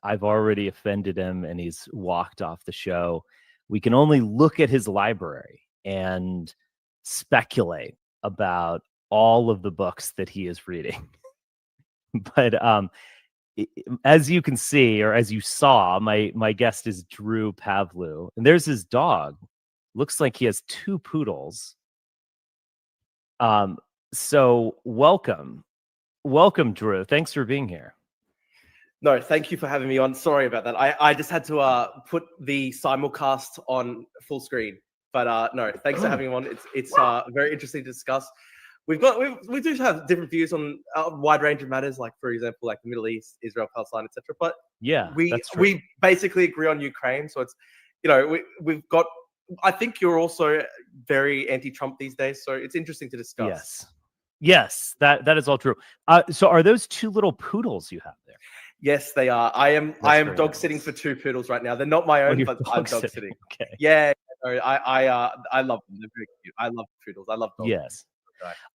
I've already offended him and he's walked off the show. We can only look at his library and speculate about all of the books that he is reading. But as you can see, or as you saw, my guest is Drew Pavlou, and there's his dog. Looks like he has 2 poodles. So welcome, Drew. Thanks for being here. No, thank you for having me on. Sorry about that. I just had to put the simulcast on full screen. But no, thanks for having me on. It's very interesting to discuss. We do have different views on a wide range of matters, like for example, like the Middle East, Israel, Palestine, etc. But yeah, we basically agree on Ukraine. So it's we've got. I think you're also very anti-Trump these days, so it's interesting to discuss. Yes, that is all true. So are those 2 little poodles you have there? Yes, they are. I am dog sitting for 2 poodles right now. They're not my own, but I'm dog sitting. Okay. Yeah, I love them. They're very cute. I love poodles. I love dogs. Yes.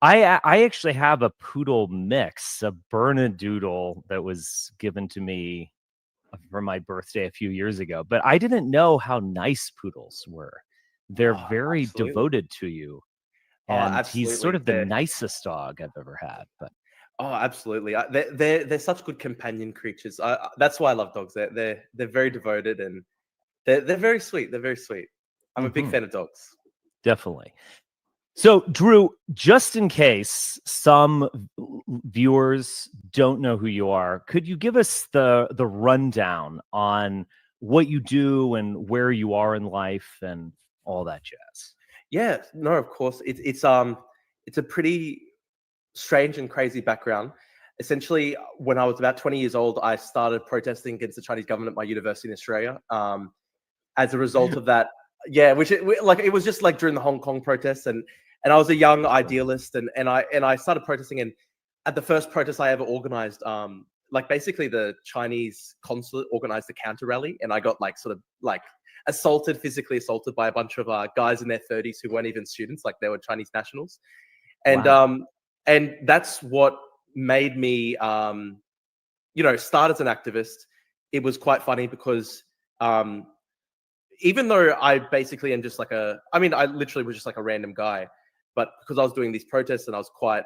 I actually have a poodle mix, a Bernedoodle that was given to me for my birthday a few years ago, but I didn't know how nice poodles were. They're very devoted to you. And he's sort of the nicest dog I've ever had. But absolutely, they're such good companion creatures. That's why I love dogs. They're very devoted and they're very sweet. They're very sweet. I'm a big fan of dogs. Definitely. So, Drew, just in case some viewers don't know who you are, could you give us the rundown on what you do and where you are in life and all that jazz? Yeah, no, of course. It's a pretty strange and crazy background. Essentially, when I was about 20 years old, I started protesting against the Chinese government at my university in Australia. As a result of that, it was just like during the Hong Kong protests, and I was a young idealist, and I started protesting. And at the first protest I ever organized, basically the Chinese consulate organized a counter rally, and I got physically assaulted by a bunch of guys in their 30s who weren't even students, like they were Chinese nationals. And and that's what made me start as an activist. It was quite funny because even though I basically am just I literally was just like a random guy, but because I was doing these protests and I was quite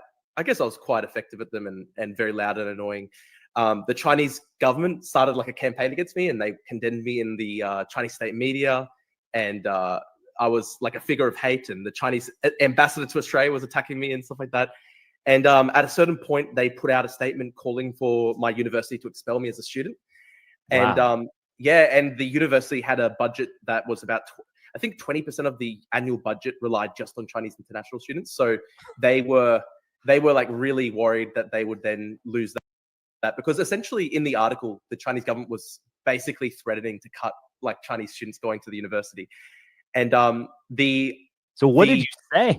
effective at them and very loud and annoying. The Chinese government started like a campaign against me, and they condemned me in the Chinese state media, and I was like a figure of hate, and the Chinese ambassador to Australia was attacking me and stuff like that. And at a certain point, they put out a statement calling for my university to expel me as a student. Wow. And the university had a budget that was about, I think 20% of the annual budget relied just on Chinese international students. So they were like really worried that they would then lose that, because essentially in the article, the Chinese government was basically threatening to cut like Chinese students going to the university. And So what did you say?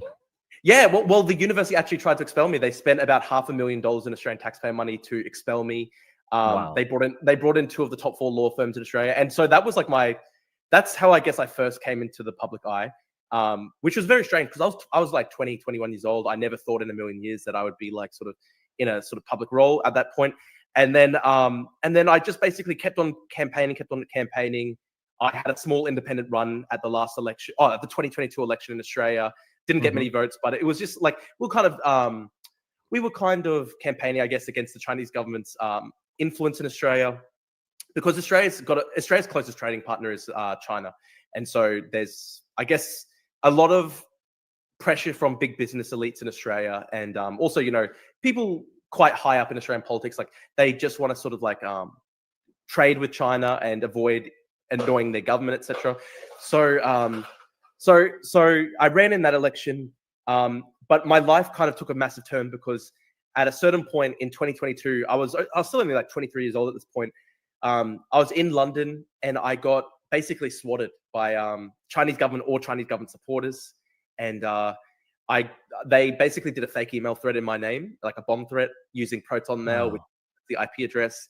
Yeah, well, the university actually tried to expel me. They spent about $500,000 in Australian taxpayer money to expel me. Wow. They brought in 2 of the top 4 law firms in Australia, and so that was like that's how I guess I first came into the public eye, which was very strange because I was like 20, 21 years old. I never thought in a million years that I would be like sort of in a sort of public role at that point. And then I just basically kept on campaigning. I had a small independent run at the last election, at the 2022 election in Australia. Didn't get many votes, but it was just like we were kind of campaigning, I guess, against the Chinese government's influence in Australia, because Australia's closest trading partner is China, and so there's, I guess, a lot of pressure from big business elites in Australia, and also people quite high up in Australian politics, like they just want to sort of like trade with China and avoid annoying their government, etc. So I ran in that election, but my life kind of took a massive turn because at a certain point in 2022, I was still only like 23 years old at this point. I was in London and I got basically swatted by Chinese government or Chinese government supporters, and they basically did a fake email thread in my name, like a bomb threat using Proton Mail with the IP address.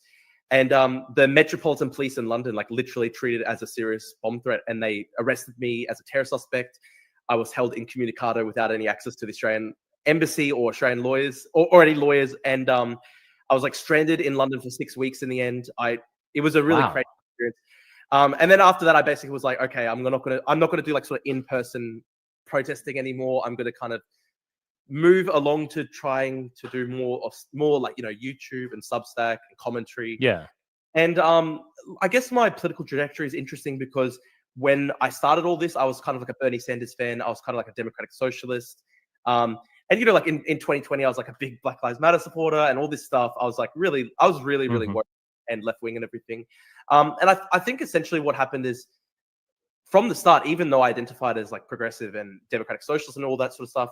And the Metropolitan Police in London like literally treated it as a serious bomb threat, and they arrested me as a terror suspect. I was held incommunicado without any access to the Australian embassy or Australian lawyers or any lawyers, and I was like stranded in London for 6 weeks in the end. I It was a really Wow. crazy experience. And then after that, I basically was like, okay, I'm not gonna do like sort of in-person protesting anymore. I'm gonna kind of move along to trying to do more like YouTube and Substack and commentary. Yeah. And I guess my political trajectory is interesting because when I started all this, I was kind of like a Bernie Sanders fan. I was kind of like a democratic socialist. And like in 2020, I was like a big Black Lives Matter supporter and all this stuff. I was really Mhm. woke and left wing and everything. And I think essentially what happened is from the start, even though I identified as like progressive and democratic socialist and all that sort of stuff,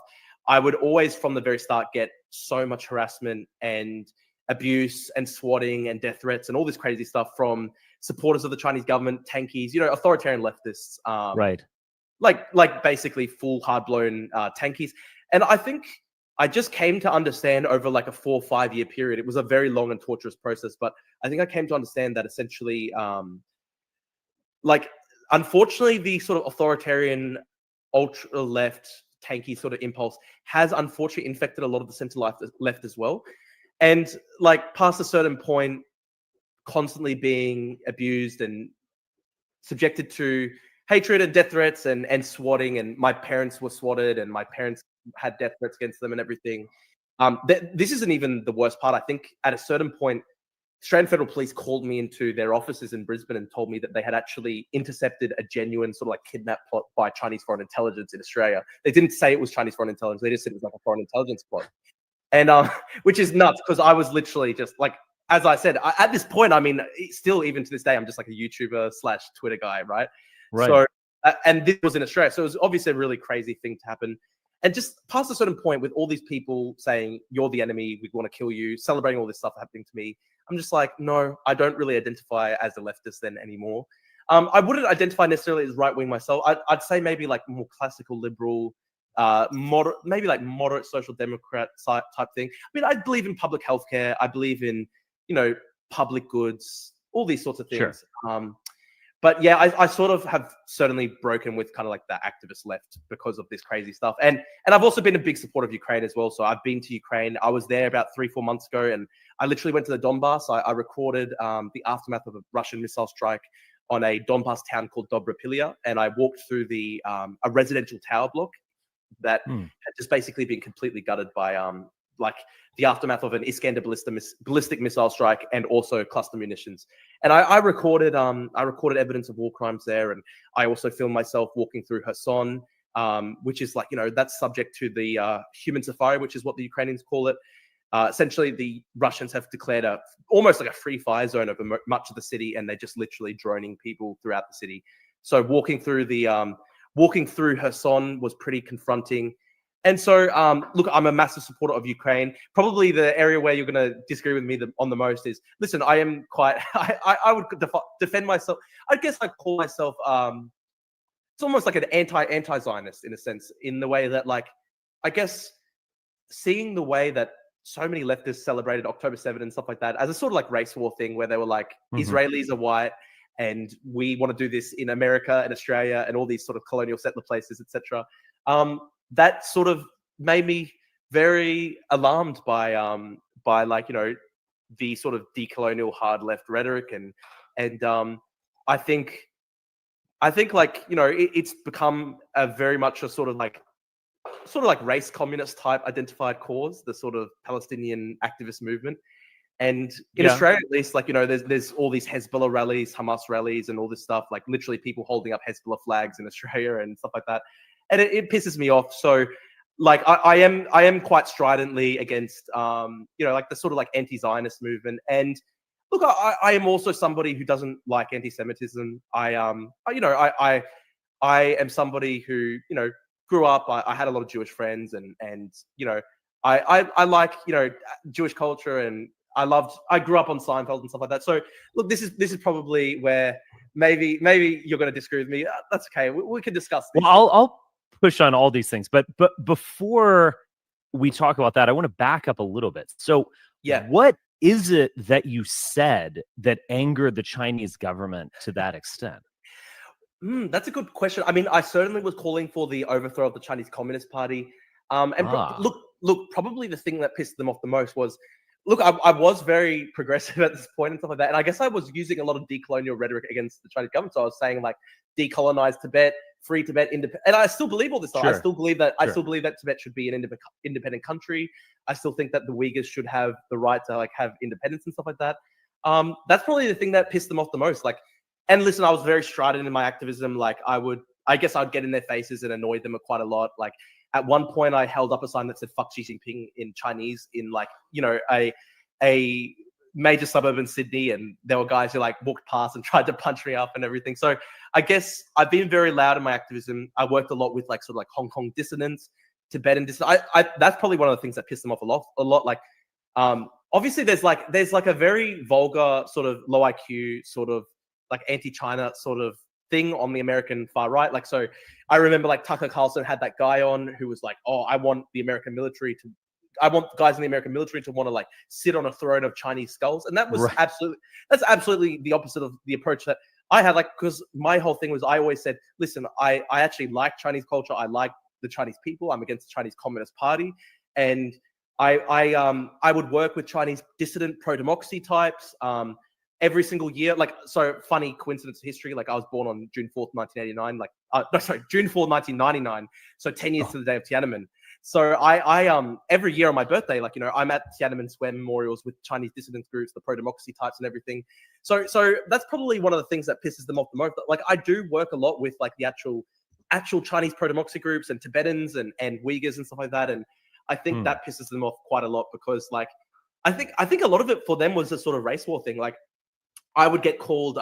I would always from the very start get so much harassment and abuse and swatting and death threats and all this crazy stuff from supporters of the Chinese government, tankies, authoritarian leftists, Right. like basically full hard blown tankies. And I think I just came to understand over like a 4 or 5 year period. It was a very long and torturous process, but I think I came to understand that essentially, like unfortunately, the sort of authoritarian, ultra left, tanky sort of impulse has unfortunately infected a lot of the center left as well. And like past a certain point, constantly being abused and subjected to hatred and death threats and swatting. And my parents were swatted, and my parents had death threats against them and everything. This isn't even the worst part. I think at a certain point, Australian Federal Police called me into their offices in Brisbane and told me that they had actually intercepted a genuine sort of like kidnap plot by Chinese foreign intelligence in Australia. They didn't say it was Chinese foreign intelligence. They just said it was like a foreign intelligence plot. And which is nuts because I was literally just like, as I said, at this point, I mean, still even to this day, I'm just like a YouTuber / Twitter guy, right? Right. So, and this was in Australia. So it was obviously a really crazy thing to happen. And just past a certain point with all these people saying, you're the enemy, we want to kill you, celebrating all this stuff happening to me, I'm just like, no, I don't really identify as a leftist then anymore. I wouldn't identify necessarily as right wing myself. I'd say maybe like more classical liberal, maybe like moderate social democrat type thing. I mean, I believe in public healthcare. I believe in, public goods, all these sorts of things. Sure. But yeah, I sort of have certainly broken with kind of like the activist left because of this crazy stuff. And I've also been a big supporter of Ukraine as well. So I've been to Ukraine. I was there about 3-4 months ago, and I literally went to the Donbass. I recorded the aftermath of a Russian missile strike on a Donbass town called Dobropilya, and I walked through a residential tower block that had just basically been completely gutted by like the aftermath of an Iskander ballistic missile strike and also cluster munitions. And I recorded evidence of war crimes there, and I also filmed myself walking through Kherson, which is like, that's subject to the human safari, which is what the Ukrainians call it. Essentially, the Russians have declared almost like a free fire zone over much of the city, and they're just literally droning people throughout the city. So walking through Kherson was pretty confronting. And so, look, I'm a massive supporter of Ukraine. Probably the area where you're going to disagree with me on the most is, listen, I am quite, I would defend myself. I guess I call myself, it's almost like an anti-Zionist in a sense, in the way that, like, I guess seeing the way that so many leftists celebrated October 7 and stuff like that as a sort of like race war thing, where they were like, Israelis are white and we want to do this in America and Australia and all these sort of colonial settler places, etc. That sort of made me very alarmed by like, the sort of decolonial hard left rhetoric. And I think like, it's become a very much a sort of like race communist type identified cause, the sort of Palestinian activist movement. And in Australia, at least, like, there's all these Hezbollah rallies, Hamas rallies, and all this stuff, like literally people holding up Hezbollah flags in Australia and stuff like that. And it pisses me off. So, like, I am quite stridently against, like the sort of like anti-Zionist movement. And look, I am also somebody who doesn't like anti-Semitism. I am somebody who, grew up. I had a lot of Jewish friends, and I like, Jewish culture, and I grew up on Seinfeld and stuff like that. So look, this is probably where maybe you're going to disagree with me. That's okay. We can discuss this. Well, I'll push on all these things, but before we talk about that, I want to back up a little bit. So what is it that you said that angered the Chinese government to that extent? That's a good question. I mean, I certainly was calling for the overthrow of the Chinese Communist Party. Look, probably the thing that pissed them off the most was, look, I was very progressive at this point and stuff like that. And I guess I was using a lot of decolonial rhetoric against the Chinese government. So I was saying like decolonize Tibet, free Tibet, independent. And I still believe all this stuff. Sure. I still believe that Sure. Tibet should be an independent country. I still think that the Uyghurs should have the right to like have independence and stuff like that. That's probably the thing that pissed them off the most. Like, and listen, I was very strident in my activism. Like I guess I'd get in their faces and annoy them quite a lot. Like at one point I held up a sign that said "fuck Xi Jinping" in Chinese in like, you know, a major suburb in Sydney, and there were guys who like walked past and tried to punch me up and everything. So I guess I've been very loud in my activism. I worked a lot with like sort of like Hong Kong dissidents, Tibetan dissidents. That's probably one of the things that pissed them off a lot. Like, obviously there's like a very vulgar sort of low IQ sort of like anti-China sort of thing on the American far right. Like, so I remember like Tucker Carlson had that guy on who was like, oh, I want guys in the American military to want to like sit on a throne of Chinese skulls. And that was Right. absolutely the opposite of the approach that I had. Like, because my whole thing was, I always said, listen, I actually like Chinese culture. I like the Chinese people. I'm against the Chinese Communist Party. And I would work with Chinese dissident pro-democracy types every single year. Like, so funny coincidence of history. Like, I was born on June 4th, 1989. Like, June 4th, 1999. So 10 years to the day of Tiananmen. So I every year on my birthday, like, you know, I'm at Tiananmen Square memorials with Chinese dissident groups, the pro-democracy types and everything. So that's probably one of the things that pisses them off the most. Like, I do work a lot with like the actual Chinese pro-democracy groups and Tibetans and Uyghurs and stuff like that. And I think that pisses them off quite a lot because like, I think a lot of it for them was a sort of race war thing. Like, I would get called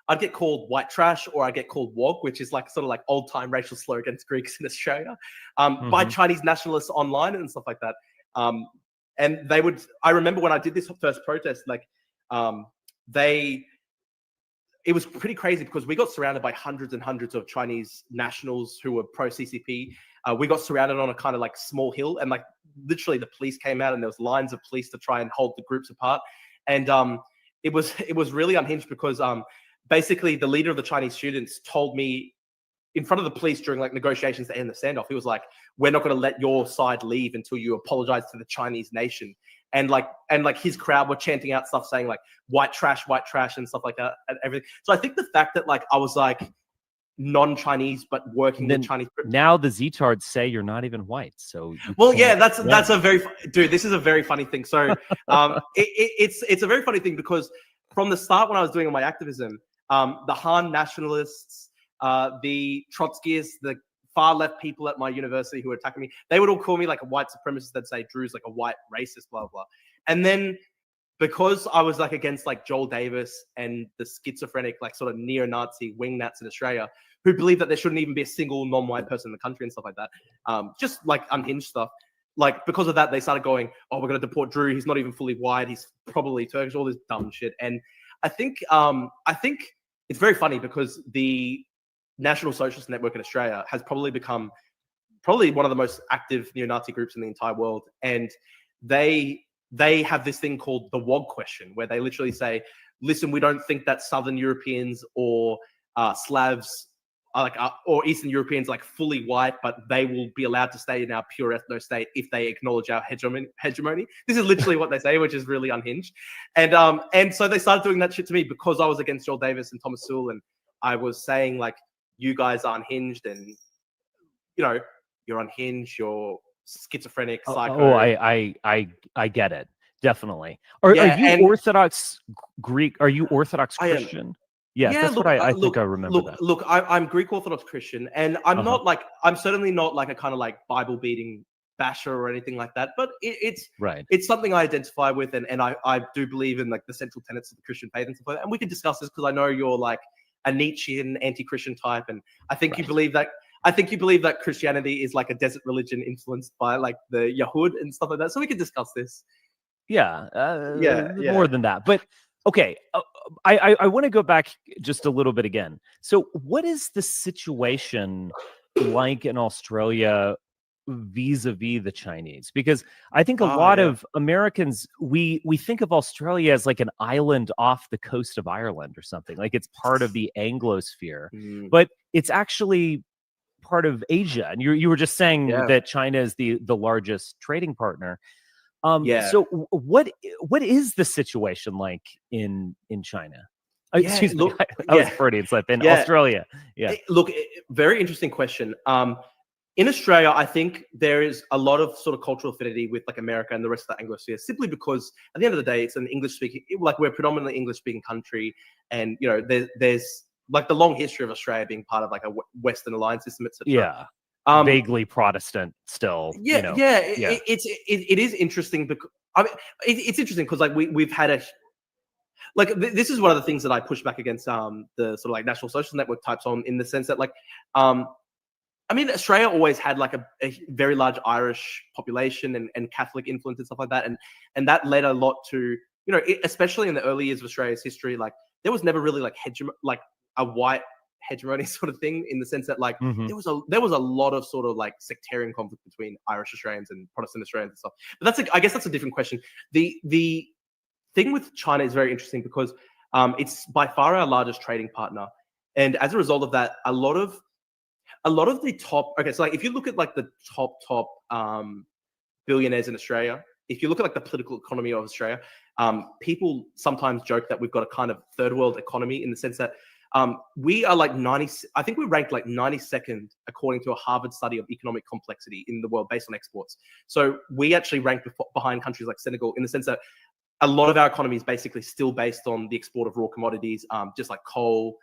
I'd get called white trash, or I'd get called wog, which is like sort of like old time racial slur against Greeks in Australia, by Chinese nationalists online and stuff like that. And they would, I remember when I did this first protest, like it was pretty crazy because we got surrounded by hundreds and hundreds of Chinese nationals who were pro CCP. We got surrounded on a kind of like small hill, and like literally the police came out and there was lines of police to try and hold the groups apart. And it was really unhinged because basically the leader of the Chinese students told me in front of the police during like negotiations to end the standoff, he was like, we're not going to let your side leave until you apologize to the Chinese nation. And like his crowd were chanting out stuff saying like white trash and stuff like that and everything. So I think the fact that like I was like non-Chinese but working with Chinese. Now the Zetards say you're not even white. So yeah, that's a very dude. This is a very funny thing. So it's a very funny thing because from the start when I was doing my activism, the Han nationalists, the Trotskyists, the far left people at my university who were attacking me, they would all call me like a white supremacist. They'd say Drew's like a white racist, blah, blah. And then because I was like against like Joel Davis and the schizophrenic, like sort of neo-Nazi wingnats in Australia, who believe that there shouldn't even be a single non-white person in the country and stuff like that, just like unhinged stuff. Like because of that, they started going, oh, we're going to deport Drew. He's not even fully white. He's probably Turkish, all this dumb shit. And I think it's very funny because the National Socialist Network in Australia has probably become one of the most active neo-Nazi groups in the entire world. And they have this thing called the WOG question, where they literally say, listen, we don't think that Southern Europeans or Slavs or Eastern Europeans like fully white, but they will be allowed to stay in our pure ethno state if they acknowledge our hegemony. This is literally what they say, which is really unhinged. And so they started doing that shit to me because I was against Joel Davis and Thomas Sewell, and I was saying like, you guys are unhinged, and you know, you're unhinged, you're schizophrenic, psycho. I get it, definitely. Are you Orthodox Greek? Are you Orthodox Christian? Yes, that's what I think I remember. Look, I'm Greek Orthodox Christian, and I'm not like, I'm certainly not like a kind of like Bible beating basher or anything like that, but it's something I identify with, and I do believe in like the central tenets of the Christian faith and stuff like that. And we can discuss this because I know you're like a Nietzschean anti-Christian type, and I think you believe that Christianity is like a desert religion influenced by like the Yahud and stuff like that. So we can discuss this. More than that, but okay. I want to go back just a little bit again. So what is the situation like in Australia vis-a-vis the Chinese? Because I think a lot of Americans, we think of Australia as like an island off the coast of Ireland or something, like it's part of the Anglosphere, but it's actually part of Asia. And you were just saying that China is the largest trading partner. Yeah. So what is the situation like in China? Yeah, Excuse me, look, I was yeah, Freudian slip. In yeah. Australia, yeah, Look, very interesting question. In Australia, I think there is a lot of sort of cultural affinity with like America and the rest of the Anglosphere, simply because at the end of the day, it's an English speaking, like we're predominantly English speaking country, and you know, there's like the long history of Australia being part of like a Western alliance system, etc. yeah, Um, vaguely Protestant still, yeah, yeah, yeah, it is interesting because I mean, it's interesting because like we've had a like this is one of the things that I push back against the sort of like National Social Network types on, in the sense that like um I mean, Australia always had like a very large Irish population and Catholic influence and stuff like that, and that led a lot to, you know, especially in the early years of Australia's history, like there was never really like like a white hegemony sort of thing, in the sense that like hmm there was a lot of sort of like sectarian conflict between Irish Australians and Protestant Australians and stuff. But I guess that's a different question. The thing with China is very interesting because it's by far our largest trading partner, and as a result of that, a lot of the top, okay, so like if you look at like the top billionaires in Australia, if you look at like the political economy of Australia, people sometimes joke that we've got a kind of third world economy, in the sense that we are like 90, I think we're ranked like 92nd according to a Harvard study of economic complexity in the world based on exports. So we actually rank behind countries like Senegal, in the sense that a lot of our economy is basically still based on the export of raw commodities, just like coal,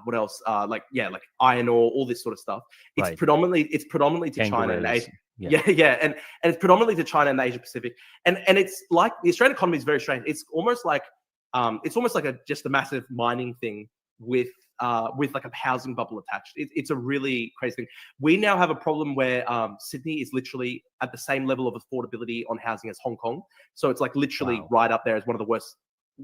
what else? Like iron ore, all this sort of stuff. It's right. predominantly to China and Kangaroos, Asia. yeah, Yeah, yeah, and it's predominantly to China and the Asia Pacific, and it's like the Australian economy is very strange. It's almost like just a massive mining thing with like a housing bubble attached. It's a really crazy thing. We now have a problem where Sydney is literally at the same level of affordability on housing as Hong Kong. So it's like literally wow, right up there as one of the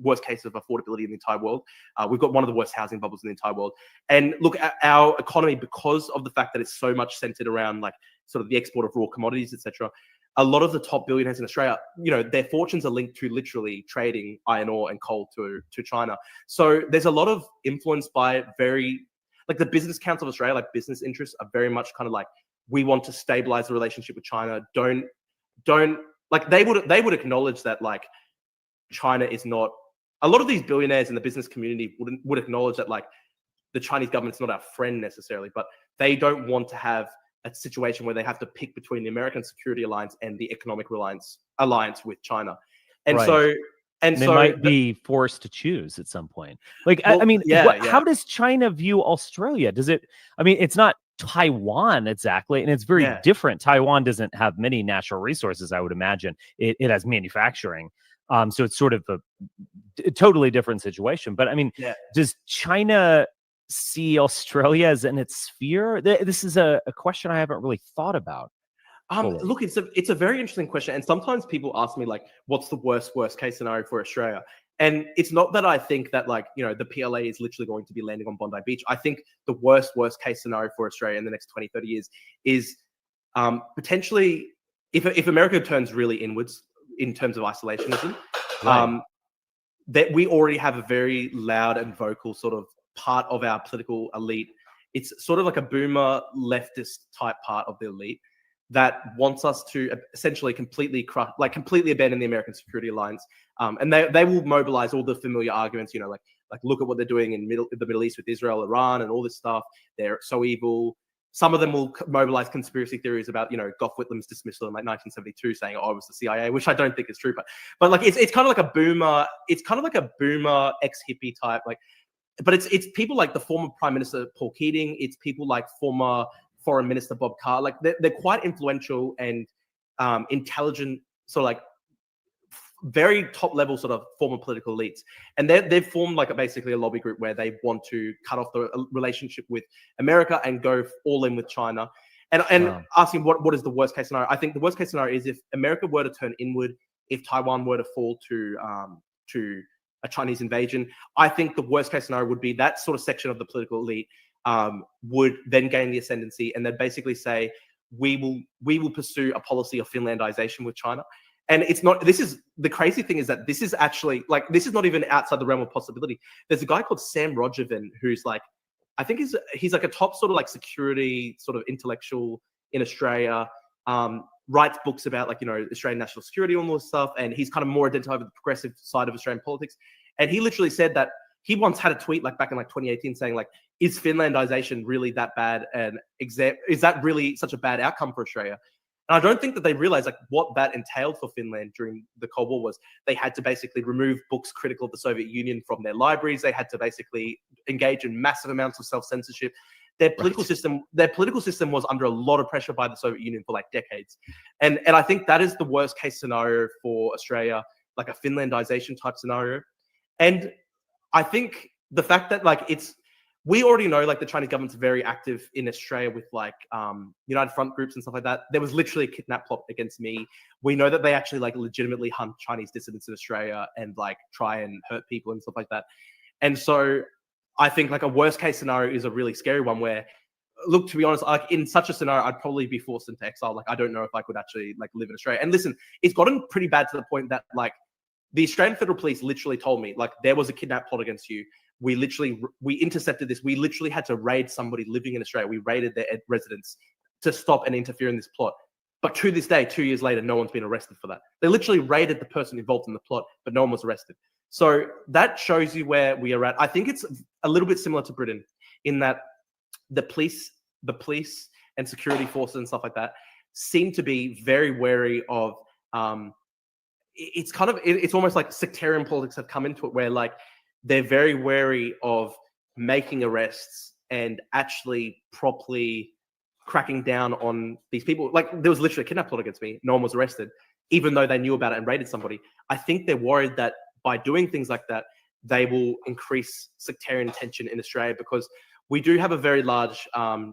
worst cases of affordability in the entire world. We've got one of the worst housing bubbles in the entire world. And look, our economy, because of the fact that it's so much centered around like sort of the export of raw commodities, etc., a lot of the top billionaires in Australia, you know, their fortunes are linked to literally trading iron ore and coal to China. So there's a lot of influence by very, like the Business Council of Australia, like business interests are very much kind of like, we want to stabilize the relationship with China. Don't like they would acknowledge that like China is not, a lot of these billionaires in the business community would acknowledge that like the Chinese government's not our friend necessarily, but they don't want to have a situation where they have to pick between the American Security Alliance and the economic alliance with China. And right. so And they might be forced to choose at some point. Like, well, I mean, yeah, how does China view Australia? Does it? I mean, it's not Taiwan exactly, and it's very yeah, different. Taiwan doesn't have many natural resources, I would imagine. It has manufacturing, so it's sort of a totally different situation. But I mean, yeah. does China see Australia as in its sphere? This is a question I haven't really thought about fully. Look, it's a very interesting question, and sometimes people ask me like, "What's the worst case scenario for Australia?" And it's not that I think that like, you know, the PLA is literally going to be landing on Bondi Beach. I think the worst case scenario for Australia in the next 20, 30 years is potentially if America turns really inwards in terms of isolationism, Right. that we already have a very loud and vocal sort of part of our political elite. It's sort of like a boomer leftist type part of the elite that wants us to essentially completely abandon the American Security Alliance. And they will mobilize all the familiar arguments, you know, like look at what they're doing in the Middle East with Israel, Iran, and all this stuff. They're so evil. Some of them will mobilize conspiracy theories about, you know, Gough Whitlam's dismissal in like 1972, saying, "Oh, it was the CIA," which I don't think is true. But like it's kind of like a boomer. It's kind of like a boomer ex-hippie type, like. But it's people like the former Prime Minister Paul Keating. It's people like former Foreign Minister Bob Carr. Like they're quite influential and intelligent, sort of like very top level sort of former political elites, and they've formed like basically a lobby group where they want to cut off the relationship with America and go all in with China. And Wow. asking what is the worst case scenario? I think the worst case scenario is if America were to turn inward, if Taiwan were to fall to a Chinese invasion. I think the worst case scenario would be that sort of section of the political elite would then gain the ascendancy, and they'd basically say, we will pursue a policy of Finlandization with China. And it's not, this is, the crazy thing is that this is actually, like, this is not even outside the realm of possibility. There's a guy called Sam Roggeveen who's like, I think he's like a top sort of like security sort of intellectual in Australia. writes books about like, Australian national security, all this stuff. And he's kind of more identified with the progressive side of Australian politics. And he literally said that he once had a tweet like back in like 2018 saying like, is Finlandization really that bad? And is that really such a bad outcome for Australia? And I don't think that they realized like what that entailed for Finland during the Cold War was they had to basically remove books critical of the Soviet Union from their libraries. They had to basically engage in massive amounts of self-censorship. Their political system was under a lot of pressure by the Soviet Union for like decades. And I think that is the worst case scenario for Australia, like a Finlandization type scenario. And I think the fact that like we already know like the Chinese government's very active in Australia with like United Front groups and stuff like that. There was literally a kidnap plot against me. We know that they actually like legitimately hunt Chinese dissidents in Australia and like try and hurt people and stuff like that. And so I think like a worst case scenario is a really scary one where, look, to be honest, like in such a scenario, I'd probably be forced into exile. Like I don't know if I could actually like live in Australia. And listen, it's gotten pretty bad to the point that like the Australian Federal Police literally told me like there was a kidnap plot against you. We intercepted this. We literally had to raid somebody living in Australia. We raided their residence to stop and interfere in this plot. But to this day, 2 years later, no one's been arrested for that. They literally raided the person involved in the plot, but no one was arrested. So that shows you where we are at. I think it's a little bit similar to Britain in that the police and security forces and stuff like that seem to be very wary of. It's almost like sectarian politics have come into it, where like they're very wary of making arrests and actually properly cracking down on these people. Like there was literally a kidnap plot against me. No one was arrested, even though they knew about it and raided somebody. I think they're worried that by doing things like that, they will increase sectarian tension in Australia, because we do have a very large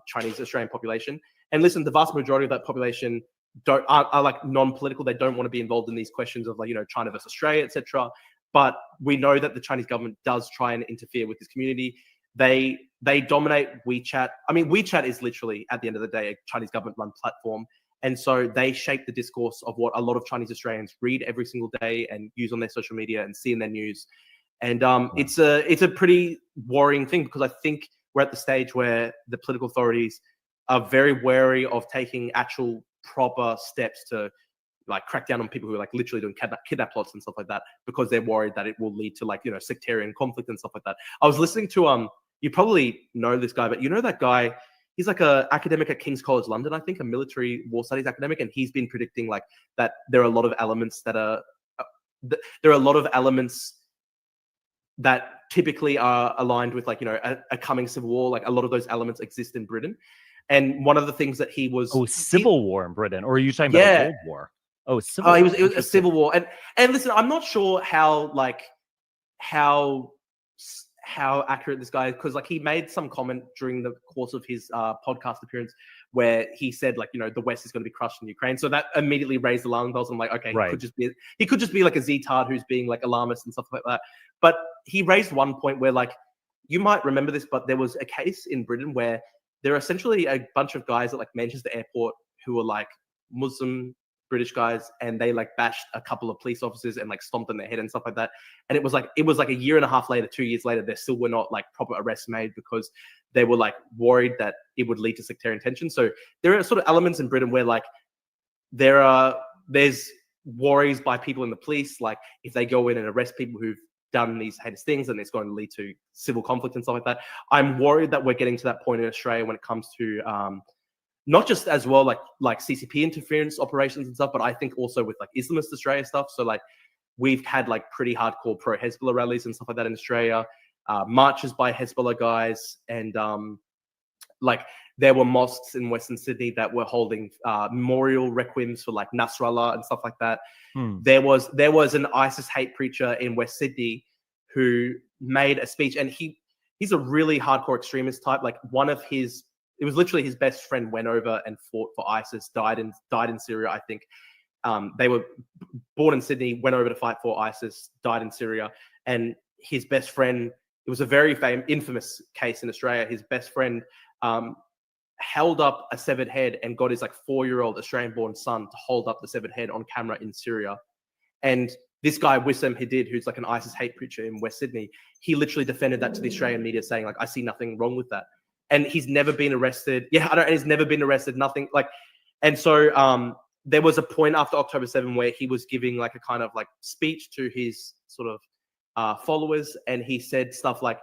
Chinese Australian population. And listen, the vast majority of that population are like non-political. They don't want to be involved in these questions of like, China versus Australia, etc. But we know that the Chinese government does try and interfere with this community. They dominate WeChat. I mean, WeChat is literally, at the end of the day, a Chinese government-run platform. And so they shape the discourse of what a lot of Chinese Australians read every single day and use on their social media and see in their news. And it's a pretty worrying thing, because I think we're at the stage where the political authorities are very wary of taking actual proper steps to like crack down on people who are like literally doing kidnap plots and stuff like that, because they're worried that it will lead to like, sectarian conflict and stuff like that. I was listening to, you probably know this guy, but that guy, he's like a academic at King's College London, I think, a military war studies academic. And he's been predicting like that there are a lot of elements that typically are aligned with like, a coming civil war. Like a lot of those elements exist in Britain. And one of the things that he was... Oh, civil war in Britain? Or are you talking about a Cold War? Oh, civil war. It was a civil war. And listen, I'm not sure how accurate this guy is, because like he made some comment during the course of his podcast appearance where he said like, the West is going to be crushed in Ukraine. So that immediately raised alarm bells. I'm like, okay, right. he could just be like a Z-tard who's being like alarmist and stuff like that. But he raised one point where like, you might remember this, but there was a case in Britain where there are essentially a bunch of guys at like Manchester Airport who are like Muslim British guys, and they like bashed a couple of police officers and like stomped on their head and stuff like that. And it was like a year and a half later, 2 years later, there still were not like proper arrests made, because they were like worried that it would lead to sectarian tension. So there are sort of elements in Britain where like there's worries by people in the police, like if they go in and arrest people who've done these heinous things, and it's going to lead to civil conflict and stuff like that. I'm worried that we're getting to that point in Australia when it comes to not just as well like CCP interference operations and stuff, but I think also with like Islamist Australia stuff. So like we've had like pretty hardcore pro Hezbollah rallies and stuff like that in Australia, marches by Hezbollah guys, and like there were mosques in Western Sydney that were holding memorial requiems for like Nasrallah and stuff like that. There was an ISIS hate preacher in West Sydney who made a speech, and he's a really hardcore extremist type. Like it was literally his best friend went over and fought for ISIS, died in Syria, I think. They were born in Sydney, went over to fight for ISIS, died in Syria. And his best friend, it was a very infamous case in Australia. His best friend held up a severed head and got his like 4-year-old Australian-born son to hold up the severed head on camera in Syria. And this guy, Wissam Hadid, who's like an ISIS hate preacher in West Sydney, he literally defended that to the Australian media, saying like, I see nothing wrong with that. And he's never been arrested. Yeah, and he's never been arrested, nothing like. And so there was a point after October 7 where he was giving like a kind of like speech to his sort of followers, and he said stuff like,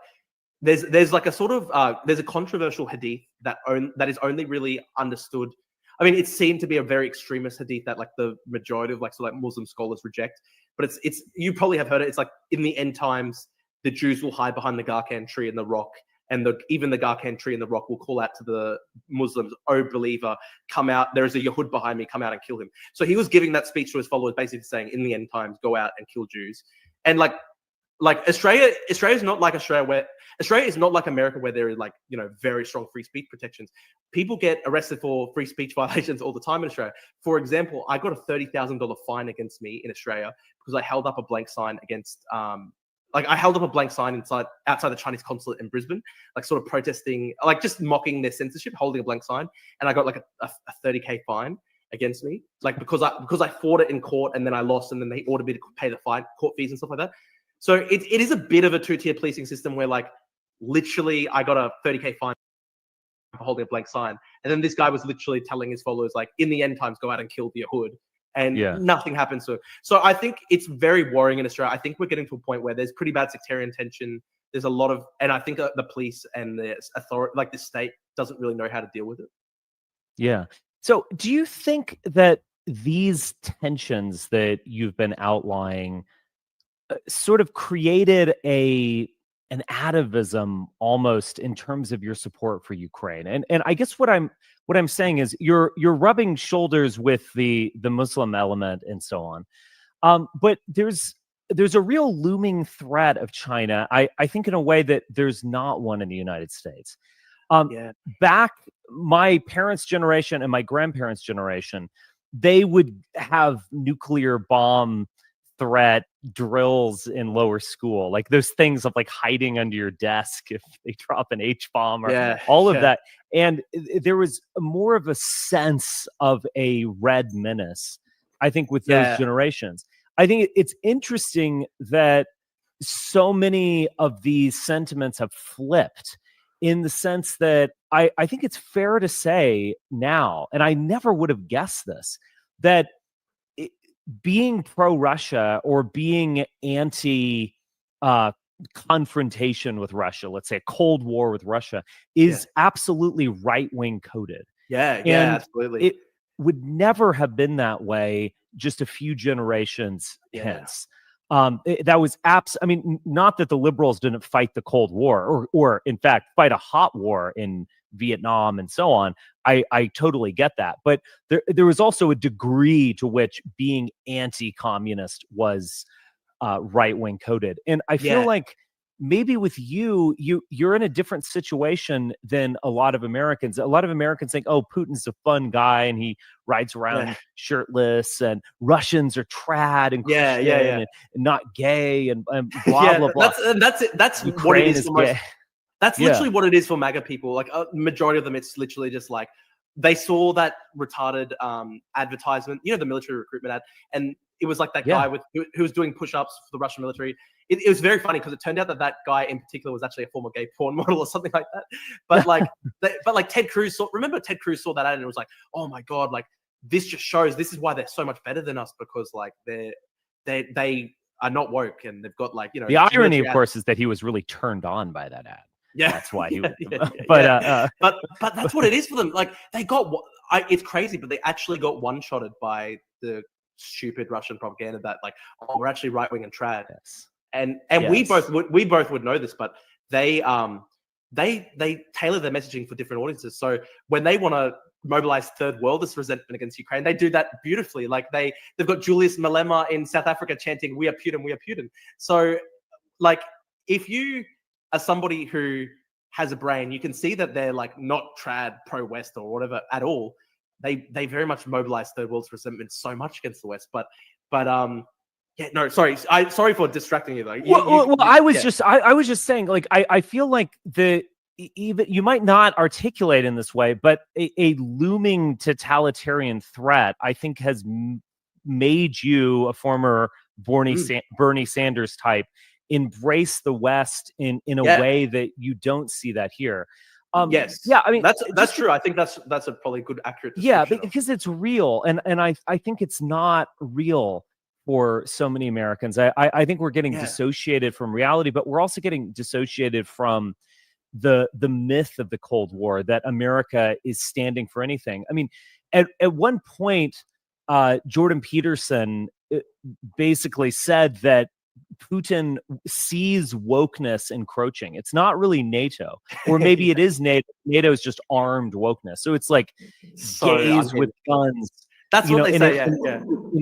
there's like a sort of there's a controversial hadith that is only really understood. I mean, it seemed to be a very extremist hadith that like the majority of like sort of like Muslim scholars reject, but it's you probably have heard it. It's like, in the end times, the Jews will hide behind the Garkan tree and the rock, and even the Garkan tree and the rock will call out to the Muslims, "Oh believer, come out! There is a Yahud behind me. Come out and kill him." So he was giving that speech to his followers, basically saying, "In the end times, go out and kill Jews." And like Australia is not like Australia is not like America, where there are like, you know, very strong free speech protections. People get arrested for free speech violations all the time in Australia. For example, I got a $30,000 fine against me in Australia because I held up a blank sign against I held up a blank sign outside the Chinese consulate in Brisbane, like sort of protesting, like just mocking their censorship, holding a blank sign, and I got like a $30K fine against me, like because I fought it in court and then I lost, and then they ordered me to pay the fine, court fees and stuff like that. So it is a bit of a two-tier policing system where like literally I got a $30K fine for holding a blank sign, and then this guy was literally telling his followers like, in the end times, go out and kill the Yahud, and nothing happens to it. So I think it's very worrying in Australia. I think we're getting to a point where there's pretty bad sectarian tension. There's a lot of, and I think the police and the authority, like the state, doesn't really know how to deal with it. Yeah. So do you think that these tensions that you've been outlining sort of created an atavism almost in terms of your support for Ukraine? And I guess what I'm saying is you're rubbing shoulders with the Muslim element and so on. But there's a real looming threat of China, I think, in a way that there's not one in the United States. Back my parents' generation and my grandparents' generation, they would have nuclear bomb threat drills in lower school, like those things of like hiding under your desk if they drop an H-bomb or all of that. And there was more of a sense of a red menace, I think, with those generations. I think it's interesting that so many of these sentiments have flipped, in the sense that I think it's fair to say now, and I never would have guessed this, that being pro-Russia or being anti confrontation with Russia, let's say a Cold War with Russia, is absolutely right-wing coded. Yeah, absolutely. It would never have been that way just a few generations hence. That was I mean, not that the liberals didn't fight the Cold War or in fact fight a hot war in Vietnam and so on. I totally get that. But there was also a degree to which being anti-communist was right-wing coded. And I feel like maybe with you're in a different situation than a lot of Americans. A lot of Americans think, oh, Putin's a fun guy and he rides around shirtless, and Russians are trad and Christian and not gay and blah blah blah. That's what it is for most. That's literally what it is for MAGA people. Like a majority of them, it's literally just like they saw that retarded advertisement, you know, the military recruitment ad, and it was like that guy who was doing push-ups for the Russian military. It was very funny because it turned out that guy in particular was actually a former gay porn model or something like that. But like, Ted Cruz saw that ad and it was like, oh my god, like this just shows this is why they're so much better than us, because like they are not woke and they've got like, you know. The irony, of course, is that he was really turned on by that ad. Yeah, that's why he. But that's what it is for them. Like they got, it's crazy, but they actually got one-shotted by the stupid Russian propaganda that like, oh, we're actually right-wing and trad. And we both would know this, but they tailor their messaging for different audiences. So when they want to mobilize third worldist resentment against Ukraine, they do that beautifully. Like they've got Julius Malema in South Africa chanting, "We are Putin, we are Putin." So like if you are somebody who has a brain, you can see that they're like not trad pro-West or whatever at all. They very much mobilize third worldist resentment so much against the West. But yeah, no, sorry for distracting you though. I was just saying, like, I feel like even you might not articulate in this way, but a looming totalitarian threat, I think, has made you, a former Bernie Sanders type, embrace the West in a way that you don't see that here. Yes. Yeah, I mean, that's true. I think that's a probably good accurate yeah, description of- because it's real, and I think it's not real for so many Americans. I think we're getting Yeah. dissociated from reality, but we're also getting dissociated from the myth of the Cold War, that America is standing for anything. I mean, at one point, Jordan Peterson basically said that Putin sees wokeness encroaching. It's not really NATO, or maybe it is NATO. NATO is just armed wokeness. So it's like gays with guns. That's what they say.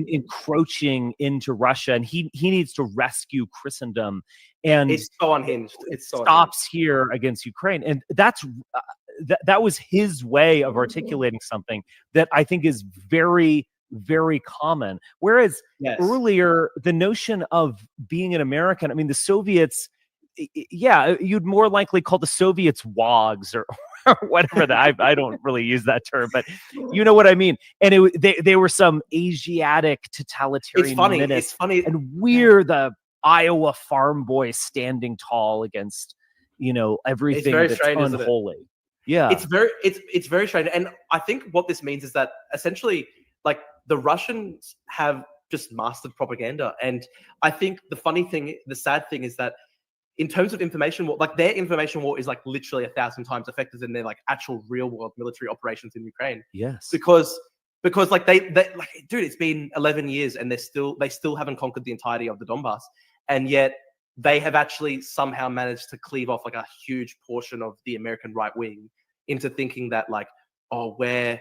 Encroaching into Russia, and he needs to rescue Christendom. And it's so unhinged. It's so stops here against Ukraine, and that's that was his way of articulating something that I think is very, very common. Whereas earlier, the notion of being an American, I mean, the Soviets, yeah, you'd more likely call the Soviets wogs or whatever that I don't really use that term, but you know what I mean. And they were some Asiatic totalitarian. It's funny, and we're the Iowa farm boy standing tall against, everything that's strange, unholy. Yeah, it's very strange. And I think what this means is that essentially, like, the Russians have just mastered propaganda. And I think the sad thing is that in terms of information war, like, their information war is like literally 1,000 times effective than their like actual real world military operations in Ukraine. Yes, because like they like, dude, it's been 11 years and they still haven't conquered the entirety of the Donbass, and yet they have actually somehow managed to cleave off like a huge portion of the American right wing into thinking that, like, oh, we're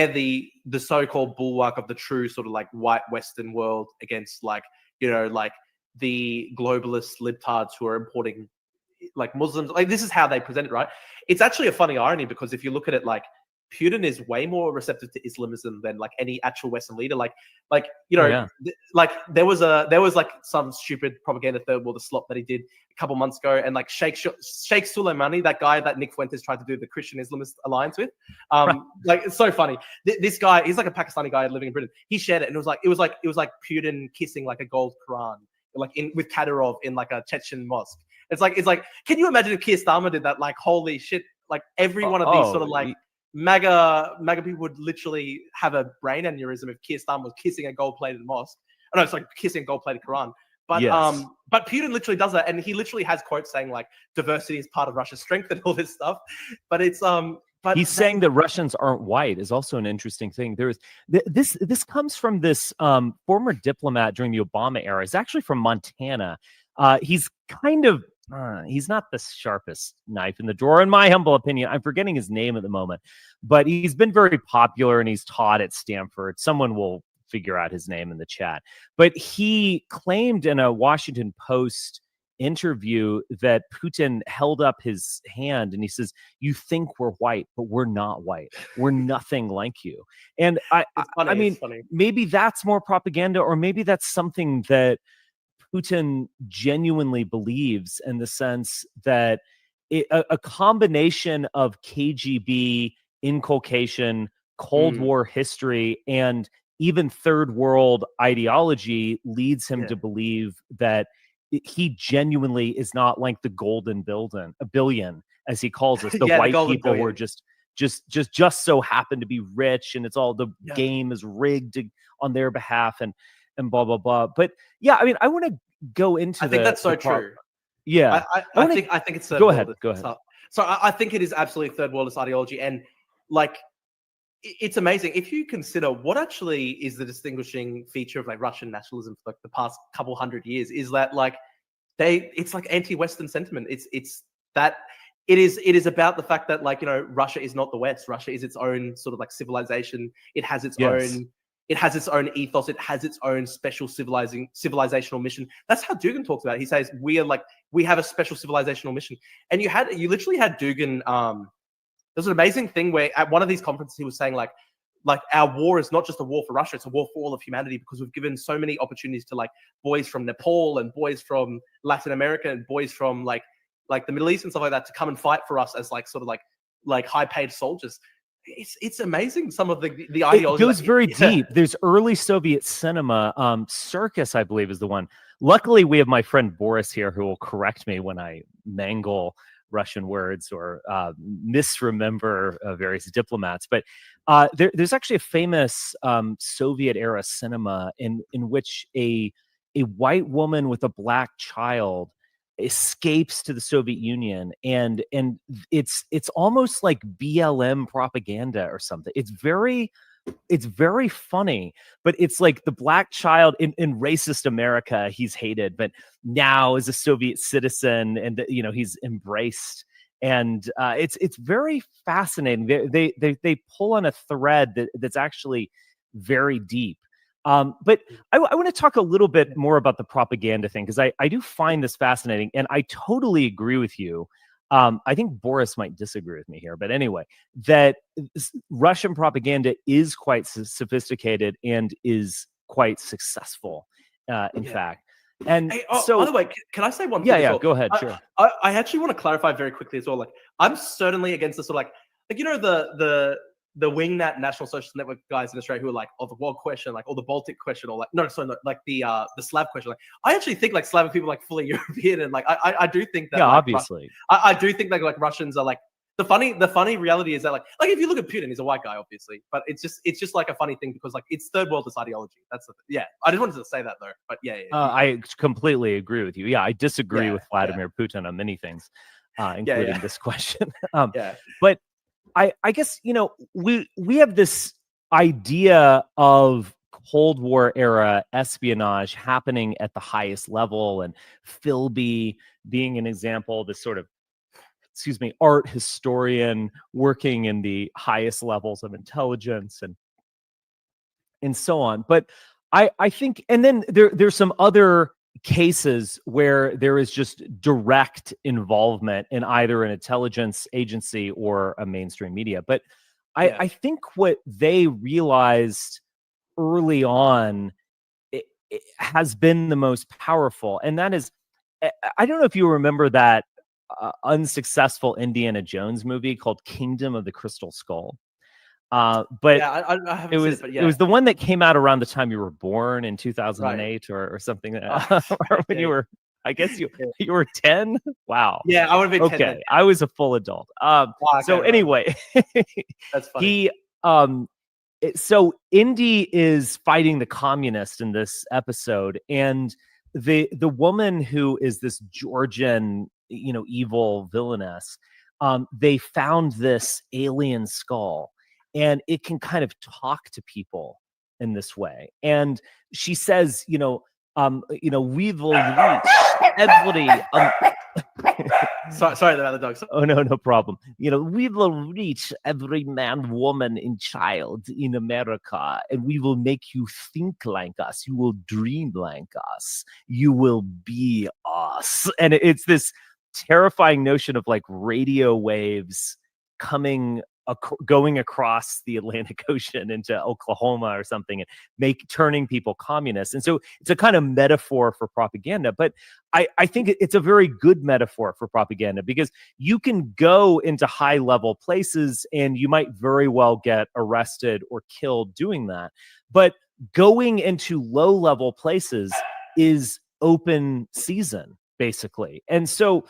the so-called bulwark of the true sort of like white Western world against, like, like the globalist libtards who are importing like Muslims. Like, this is how they present it, right? It's actually a funny irony, because if you look at it, like, Putin is way more receptive to Islamism than like any actual Western leader. Like like there was like some stupid propaganda third world slop that he did a couple months ago, and like Sheikh Soleimani, that guy that Nick Fuentes tried to do the Christian Islamist alliance with, like, it's so funny. This guy, he's like a Pakistani guy living in Britain. He shared it, and it was like Putin kissing like a gold Quran, like with Kadyrov in like a Chechen mosque. It's like, can you imagine if Keir Starmer did that? Like, holy shit! Like, every one of these sort of like MAGA people would literally have a brain aneurysm if Keir Starmer was kissing a gold-plated mosque. Oh, no, it's like kissing a gold-plated Quran. But but Putin literally does that, and he literally has quotes saying like diversity is part of Russia's strength and all this stuff. But it's but he's saying that Russians aren't white is also an interesting thing. There is this comes from this former diplomat during the Obama era. He's actually from Montana. He's kind of he's not the sharpest knife in the drawer, in my humble opinion. I'm forgetting his name at the moment, but he's been very popular and he's taught at Stanford. Someone will figure out his name in the chat. But he claimed in a Washington Post interview that Putin held up his hand and he says, "You think we're white, but we're not white. We're nothing like you." And I mean, maybe that's more propaganda, or maybe that's something that Putin genuinely believes, in the sense that a combination of KGB inculcation, Cold War history, and even third world ideology leads him to believe that he genuinely is not like the golden billion, as he calls us. The white people were just so happen to be rich, and it's all the game is rigged on their behalf, and blah blah blah. But yeah, I mean, I want to go into. I think that's so true. Yeah, I think it's go ahead. So I think it is absolutely third worldist ideology, and like, it's amazing if you consider what actually is the distinguishing feature of like Russian nationalism for like the past couple hundred years is that like it's like anti-Western sentiment. It's that it is about the fact that, like, Russia is not the West. Russia is its own sort of like civilization. It has its own. It has its own ethos. It has its own special civilizational mission. That's how Dugin talks about it. He says we have a special civilizational mission. And you literally had Dugin. There's an amazing thing where at one of these conferences he was saying like our war is not just a war for Russia, it's a war for all of humanity, because we've given so many opportunities to like boys from Nepal and boys from Latin America and boys from like the Middle East and stuff like that to come and fight for us as like sort of like high paid soldiers. It's amazing, some of the ideology. It goes very deep. There's early Soviet cinema. Circus, I believe, is the one. Luckily, we have my friend Boris here who will correct me when I mangle Russian words or misremember various diplomats. But there's actually a famous Soviet era cinema in which a white woman with a black child escapes to the Soviet Union, and it's almost like BLM propaganda or something. It's very funny, but it's like the black child in racist America, he's hated, but now as a Soviet citizen, and he's embraced, and it's very fascinating. They pull on a thread that's actually very deep. But I want to talk a little bit more about the propaganda thing, because I do find this fascinating, and I totally agree with you. I think Boris might disagree with me here, but anyway, that Russian propaganda is quite sophisticated and is quite successful, in fact. And Hey, so, by the way, can I say one thing? yeah, as yeah, well? go ahead, sure. I actually want to clarify very quickly as well. Like, I'm certainly against the sort of like the Wingnut National Socialist Network guys in Australia who are like, oh, the world question, like, or the Baltic question, or like, no, sorry, no, like the Slav question. Like, I actually think like Slavic people are, like, fully European, and like I do think that, Yeah, like, obviously. I do think like Russians are like, the funny reality is that like if you look at Putin, he's a white guy, obviously, but it's just like a funny thing because like it's third worldist ideology. That's yeah. I just wanted to say that though, but yeah. I completely agree with you. Yeah, I disagree Yeah, with Vladimir Putin on many things, including this question. Yeah. But I guess, we have this idea of Cold War era espionage happening at the highest level, and Philby being an example, this sort of, art historian working in the highest levels of intelligence and so on. But I think, and then there's some other cases where there is just direct involvement in either an intelligence agency or a mainstream media. But I think what they realized early on, it has been the most powerful, and that is, I don't know if you remember that unsuccessful Indiana Jones movie called Kingdom of the Crystal Skull. But yeah, I haven't seen it, but yeah. It was the one that came out around the time you were born in 2008 or something, or when you were, I guess you were 10. Wow. Yeah, I would have been 10 okay. then. I was a full adult. So anyway, that's funny. So Indy is fighting the communists in this episode, and the woman who is this Georgian, evil villainess, they found this alien skull, and it can kind of talk to people in this way. And she says, we will reach every. Sorry about the dog. Oh, no problem. We will reach every man, woman, and child in America, and we will make you think like us. You will dream like us. You will be us. And it's this terrifying notion of like radio waves going across the Atlantic Ocean into Oklahoma or something, and turning people communists. And so it's a kind of metaphor for propaganda, but I think it's a very good metaphor for propaganda, because you can go into high level places and you might very well get arrested or killed doing that. But going into low level places is open season, basically. And so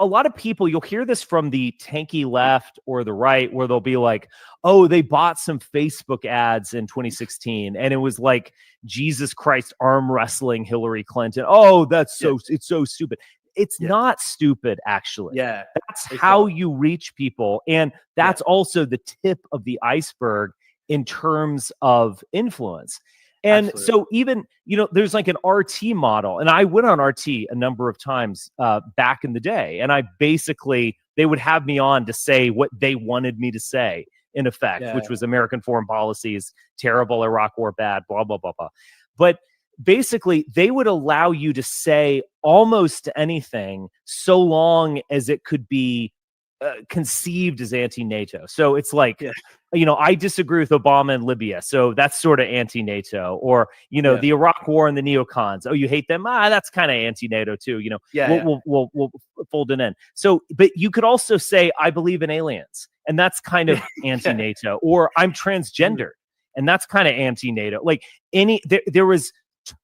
a lot of people, you'll hear this from the tanky left or the right, where they'll be like, oh, they bought some Facebook ads in 2016, and it was like Jesus Christ arm wrestling Hillary Clinton. Oh, it's so stupid. It's not stupid, actually. Yeah. That's how you reach people. And that's also the tip of the iceberg in terms of influence. And so even, there's like an RT model, and I went on RT a number of times back in the day. And they would have me on to say what they wanted me to say, in effect, which was American foreign policy is terrible, Iraq war bad, blah, blah, blah, blah. But basically, they would allow you to say almost anything so long as it could be conceived as anti-NATO. So it's like, I disagree with Obama in Libya, so that's sort of anti-NATO. Or, the Iraq war and the neocons. Oh, you hate them? That's kind of anti-NATO too. We'll fold it in. So, but you could also say, I believe in aliens, and that's kind of anti-NATO. Or I'm transgender, and that's kind of anti-NATO. Like there was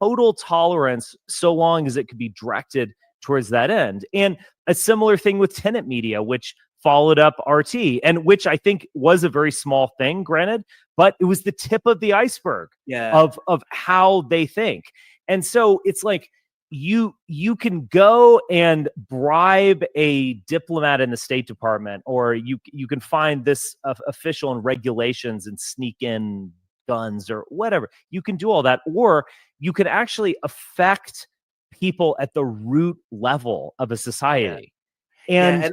total tolerance so long as it could be directed towards that end. And a similar thing with Tenet Media, which followed up RT, and which I think was a very small thing, granted, but it was the tip of the iceberg of how they think. And so it's like you can go and bribe a diplomat in the State Department, or you can find this official and regulations and sneak in guns or whatever. You can do all that, or you can actually affect people at the root level of a society. And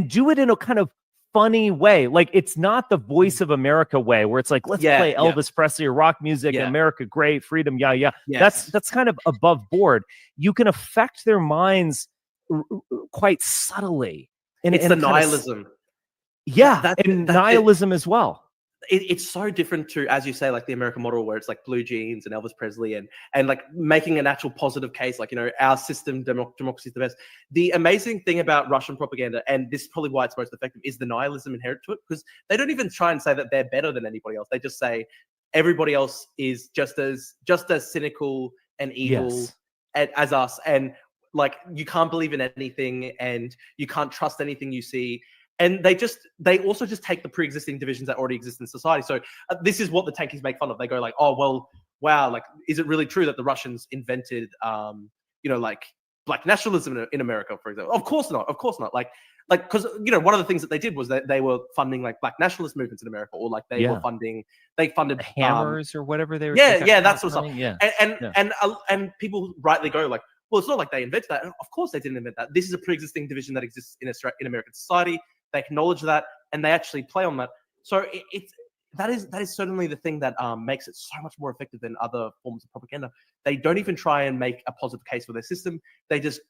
do it in a kind of funny way. Like, it's not the Voice of America way where it's like, let's play Elvis Presley or rock music, America great, freedom, Yes. That's kind of above board. You can affect their minds quite subtly. And it's the nihilism. And nihilism as well. It's so different to, as you say, like the American model, where it's like blue jeans and Elvis Presley and like making an actual positive case, like, our system, democracy is the best. The amazing thing about Russian propaganda, and this is probably why it's most effective, is the nihilism inherent to it, because they don't even try and say that they're better than anybody else. They just say everybody else is just as cynical and evil as us, and like, you can't believe in anything, and you can't trust anything you see. And they also just take the pre-existing divisions that already exist in society. So this is what the tankies make fun of. They go like, oh, well, wow, like, is it really true that the Russians invented, like black nationalism in America, for example? Of course not. Like, because, one of the things that they did was that they were funding like black nationalist movements in America, or like they funded the Hammers or whatever they were. That sort of stuff. And people rightly go like, well, it's not like they invented that. And of course they didn't invent that. This is a pre-existing division that exists in American society. They acknowledge that, and they actually play on that. So that is certainly the thing that makes it so much more effective than other forms of propaganda. They don't even try and make a positive case for their system. They just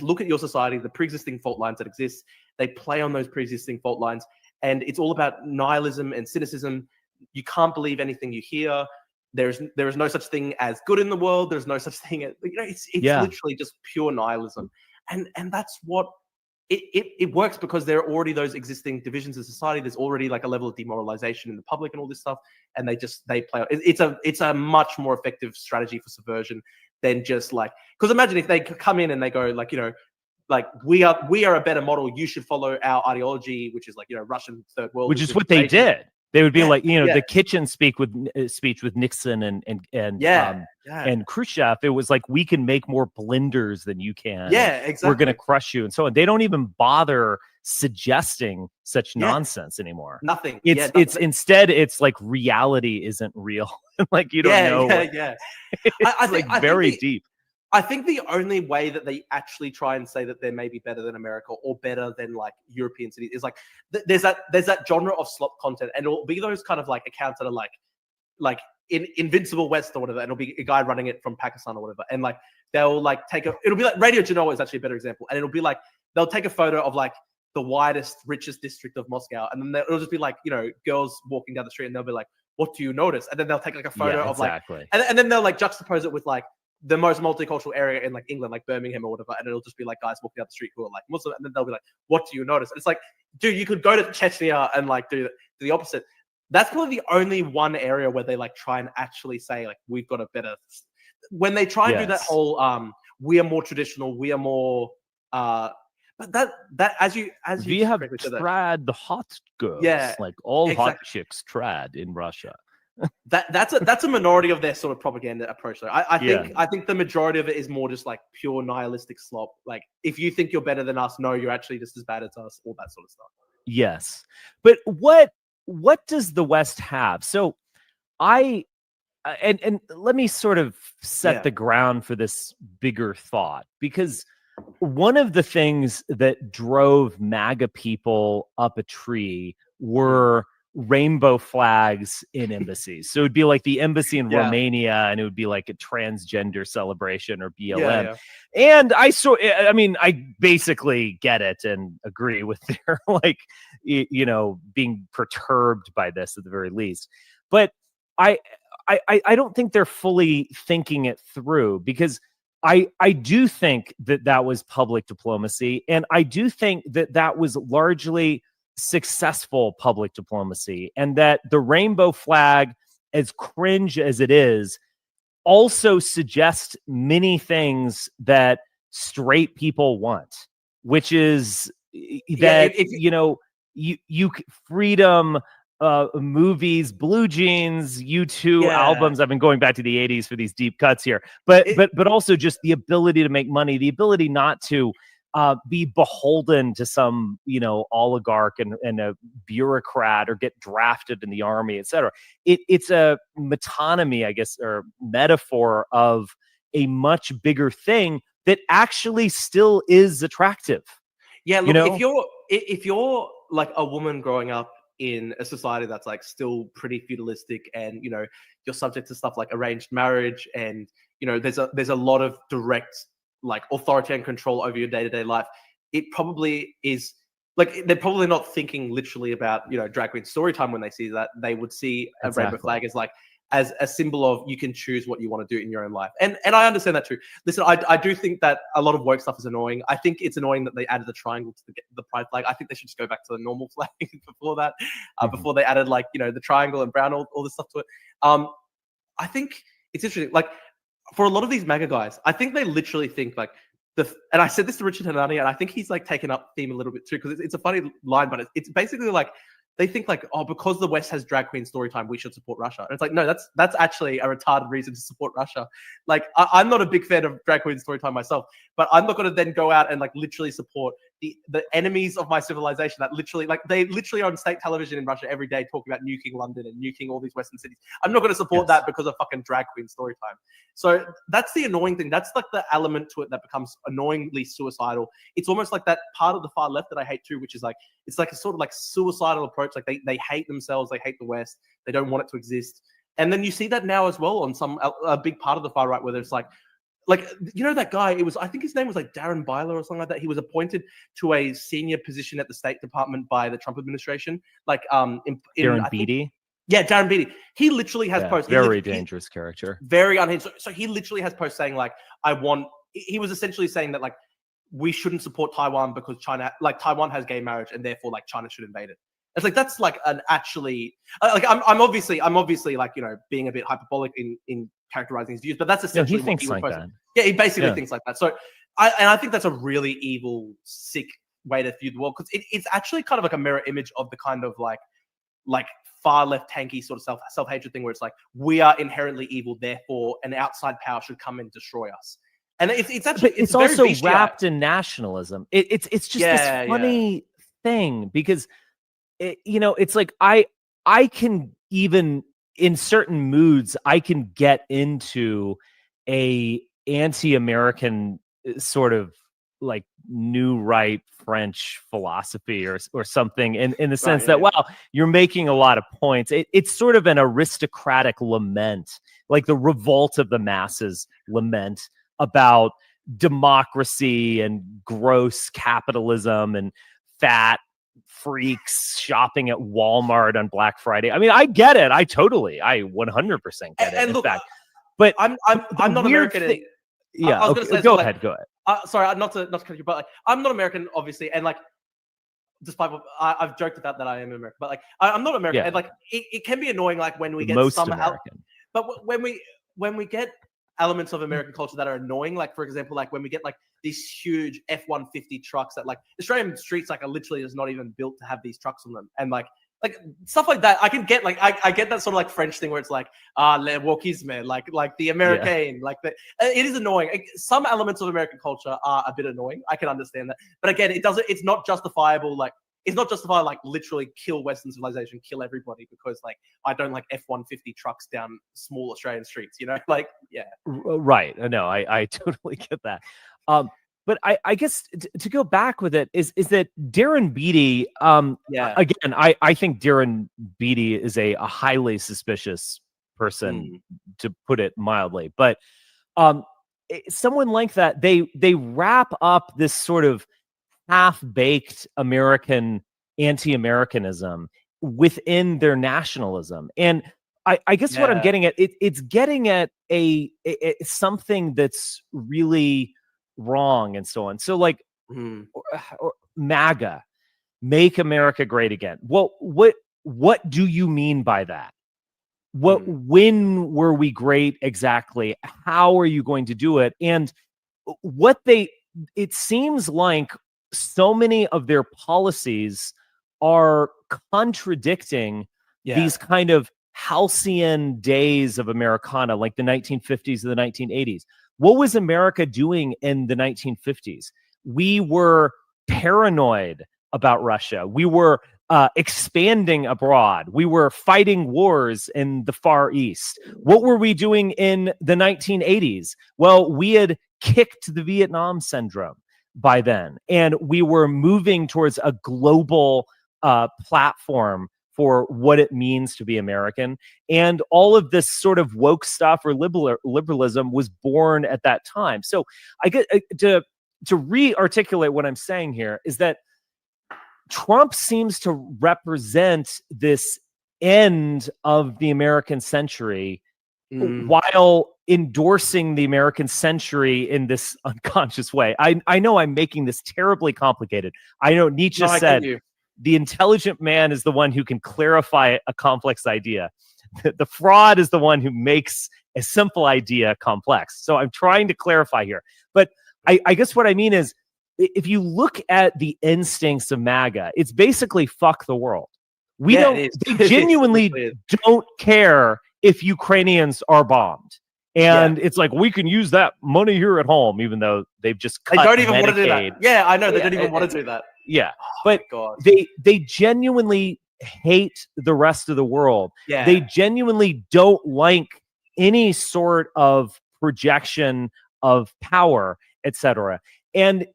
look at your society, the pre-existing fault lines that exist. They play on those pre-existing fault lines, and it's all about nihilism and cynicism. You can't believe anything you hear. There is no such thing as good in the world. There's no such thing as, it's literally just pure nihilism, and that's what. It works because there are already those existing divisions in society. There's already like a level of demoralization in the public and all this stuff, and they play. It's a much more effective strategy for subversion than just like, because imagine if they come in and they go like, like, we are a better model. You should follow our ideology, which is like, Russian third world, which is what they did. They would be like, the kitchen speech with Nixon and Khrushchev. It was like, we can make more blenders than you can. Yeah, exactly. We're going to crush you, and so on. They don't even bother suggesting such nonsense anymore. Nothing. It's instead, it's like reality isn't real. Like, you don't know. I think very deep. I think the only way that they actually try and say that they're maybe better than America or better than like European cities is like, there's that genre of slop content, and it'll be those kind of like accounts that are like in Invincible West or whatever, and it'll be a guy running it from Pakistan or whatever, and like they'll like it'll be like Radio Genoa is actually a better example, and it'll be like they'll take a photo of like the widest, richest district of Moscow, and then it'll just be like, girls walking down the street, and they'll be like, what do you notice? And then they'll take like a photo of like, and then they'll like juxtapose it with like the most multicultural area in like England, like Birmingham or whatever, and it'll just be like guys walking down the street who are like Muslim, and then they'll be like, what do you notice? And it's like, dude, you could go to Chechnya and like do the opposite. That's probably the only one area where they like try and actually say like, we've got a better, when they try and do that whole we are more traditional, we are more but that as you we have trad the hot girls, like all hot chicks trad in Russia. That's a minority of their sort of propaganda approach, though. I think the majority of it is more just like pure nihilistic slop. Like, if you think you're better than us, no, you're actually just as bad as us. All that sort of stuff. Yes, but what does the West have? So, and let me sort of set the ground for this bigger thought, because one of the things that drove MAGA people up a tree were rainbow flags in embassies. So it'd be like the embassy in Romania, and it would be like a transgender celebration or BLM. And I basically get it and agree with their like, being perturbed by this at the very least. But I don't think they're fully thinking it through, because I do think that was public diplomacy, and I do think that was largely successful public diplomacy, and that the rainbow flag, as cringe as it is, also suggests many things that straight people want, which is Yeah, that freedom, movies, Blue Jeans, U2 Yeah. albums. I've been going back to the 80s for these deep cuts here, but also just the ability to make money, the ability not to be beholden to some oligarch and a bureaucrat, or get drafted in the army, etc. It's a metonymy, I guess, or metaphor of a much bigger thing that actually still is attractive. Yeah, look, if you're like a woman growing up in a society that's like still pretty feudalistic, and you're subject to stuff like arranged marriage, and there's a lot of direct like authoritarian control over your day-to-day life, it probably is like they're probably not thinking literally about drag queen story time when they see that. They would see a rainbow flag as like as a symbol of you can choose what you want to do in your own life. And I understand that too. Listen, I do think that a lot of woke stuff is annoying. I think it's annoying that they added the triangle to the pride flag. I think they should just go back to the normal flag before that, before they added like, the triangle and brown, all this stuff to it. I think it's interesting. Like for a lot of these MAGA guys, I think they literally think like and I said this to Richard Hanani, and I think he's like taken up theme a little bit too, because it's a funny line, but it's basically like, they think like, oh, because the West has drag queen story time, we should support Russia. And it's like, no, that's actually a retarded reason to support Russia. Like, I'm not a big fan of drag queen story time myself, but I'm not going to then go out and like literally support the enemies of my civilization that literally, like, they literally are on state television in Russia every day talking about nuking London and nuking all these Western cities. I'm not going to support that because of fucking drag queen story time. So that's the annoying thing. That's like the element to it that becomes annoyingly suicidal. It's almost like that part of the far left that I hate too, which is like, it's like a sort of like suicidal approach. Like they hate themselves. They hate the West. They don't want it to exist. And then you see that now as well on a big part of the far right, where there's like that guy, I think his name was like Darren Byler or something like that. He was appointed to a senior position at the State Department by the Trump administration. Like Darren Beattie. Yeah, Darren Beattie. He literally has posts. Very dangerous character. Very unhinged. So he literally has posts saying like, he was essentially saying that like, we shouldn't support Taiwan because Taiwan has gay marriage, and therefore like China should invade it. It's like, that's like an actually like, I'm obviously like, being a bit hyperbolic in characterizing his views, but that's essentially he thinks like that. Yeah, he basically thinks like that. So I think that's a really evil, sick way to view the world, because it's actually kind of like a mirror image of the kind of like far left tanky sort of self-hatred thing, where it's like, we are inherently evil, therefore an outside power should come and destroy us. And it's actually it's also wrapped in nationalism. It's just this funny thing, because it's like I can, even in certain moods, I can get into a anti-American sort of like new right French philosophy or something, in the sense that, wow, you're making a lot of points. It's sort of an aristocratic lament, like the revolt of the masses lament about democracy and gross capitalism and fat freaks shopping at Walmart on Black Friday. I mean, I get it. I 100% get it. And look, fact. But I'm not American. Yeah, okay, go ahead. Sorry, not to cut you, but like, I'm not American, obviously, and like, despite what I've joked about that I am American, but like, I'm not American, and like, it can be annoying, like when we get but when we get elements of American culture that are annoying, like for example, like when we get like these huge F-150 trucks that like Australian streets like are literally just not even built to have these trucks on them, and like stuff like that, I can get like I get that sort of like French thing where it's like le wokisme, like the American, like the, it is annoying. Some elements of American culture are a bit annoying. I can understand that, but again, it's not justifiable. Like, it's not justified like literally kill Western civilization, kill everybody because like I don't like F-150 trucks down small Australian streets, like, yeah. Right. No, I totally get that. But I guess to go back with it is that Darren Beattie, again, I think Darren Beattie is a highly suspicious person, to put it mildly. But someone like that, they wrap up this sort of half-baked American anti-Americanism within their nationalism. And I guess what I'm getting at, it's getting at a something that's really wrong and so on. So like or MAGA, make America great again. Well, what do you mean by that? When were we great exactly? How are you going to do it? And what they it seems like so many of their policies are contradicting these kind of halcyon days of Americana, like the 1950s and the 1980s. What was America doing in the 1950s? We were paranoid about Russia. We were expanding abroad. We were fighting wars in the Far East. What were we doing in the 1980s? Well, we had kicked the Vietnam syndrome by then, and we were moving towards a global platform for what it means to be American. And all of this sort of woke stuff or liberalism was born at that time. So I get to re-articulate what I'm saying here is that Trump seems to represent this end of the American century while endorsing the American century in this unconscious way. I know I'm making this terribly complicated. I know Nietzsche said the intelligent man is the one who can clarify a complex idea. The fraud is the one who makes a simple idea complex. So I'm trying to clarify here. But I guess what I mean is, if you look at the instincts of MAGA, it's basically fuck the world. They genuinely don't care if Ukrainians are bombed. And it's like, we can use that money here at home, even though they've just cut They don't even Medicaid. want to do that. Yeah, I know. They don't even want to do that. Yeah. Oh, but they genuinely hate the rest of the world. Yeah. They genuinely don't like any sort of projection of power, etc. And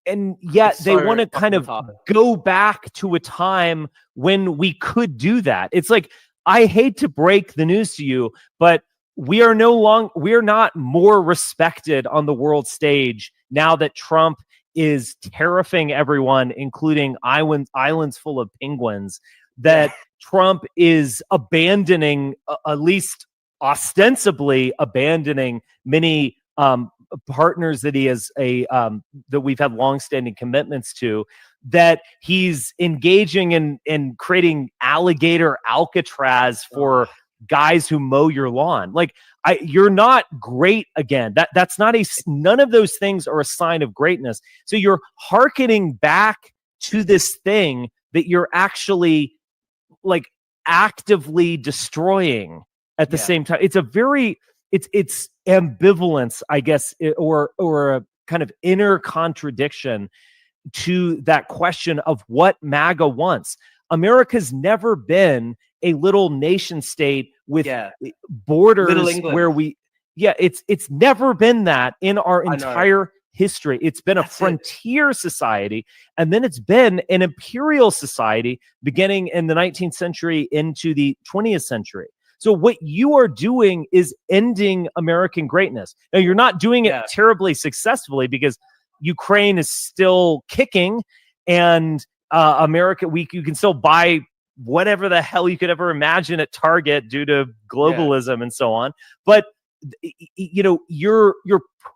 yet they want to kind of go back to a time when we could do that. It's like, I hate to break the news to you, but we're not more respected on the world stage now that Trump is tariffing everyone, including islands full of penguins, that Trump is abandoning, at least ostensibly abandoning, many partners that he has that we've had longstanding commitments to, that he's engaging in creating alligator Alcatraz for guys who mow your lawn. Like, you're not great again. That's not none of those things are a sign of greatness. So you're hearkening back to this thing that you're actually like actively destroying at the same time. It's a very, it's ambivalence, I guess, or a kind of inner contradiction to that question of what MAGA wants. America's never been a little nation state with borders where it's never been that in our entire history. It's been a frontier society, and then it's been an imperial society beginning in the 19th century into the 20th century. So what you are doing is ending American greatness. Now, you're not doing it terribly successfully because Ukraine is still kicking, and America, you can still buy whatever the hell you could ever imagine at Target due to globalism and so on. But you're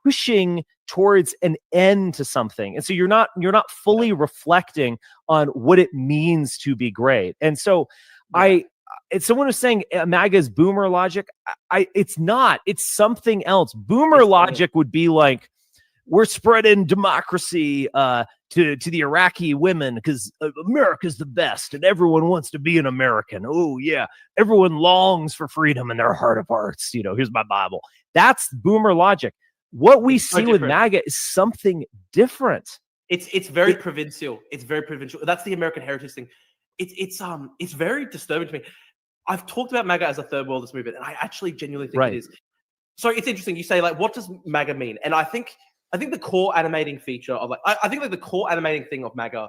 pushing towards an end to something, and so you're not fully reflecting on what it means to be great. And so someone was saying MAGA is boomer logic. It's not. It's something else. Boomer logic would be like, we're spreading democracy to the Iraqi women because America's the best and everyone wants to be an American. Oh, yeah. Everyone longs for freedom in their heart of hearts. Here's my Bible. That's boomer logic. What we see with MAGA is something different. It's very provincial. It's very provincial. That's the American heritage thing. It's very disturbing to me. I've talked about MAGA as a third worldist movement, and I actually genuinely think it is. So it's interesting. You say, like, what does MAGA mean? And I think the core animating feature of I think the core animating thing of MAGA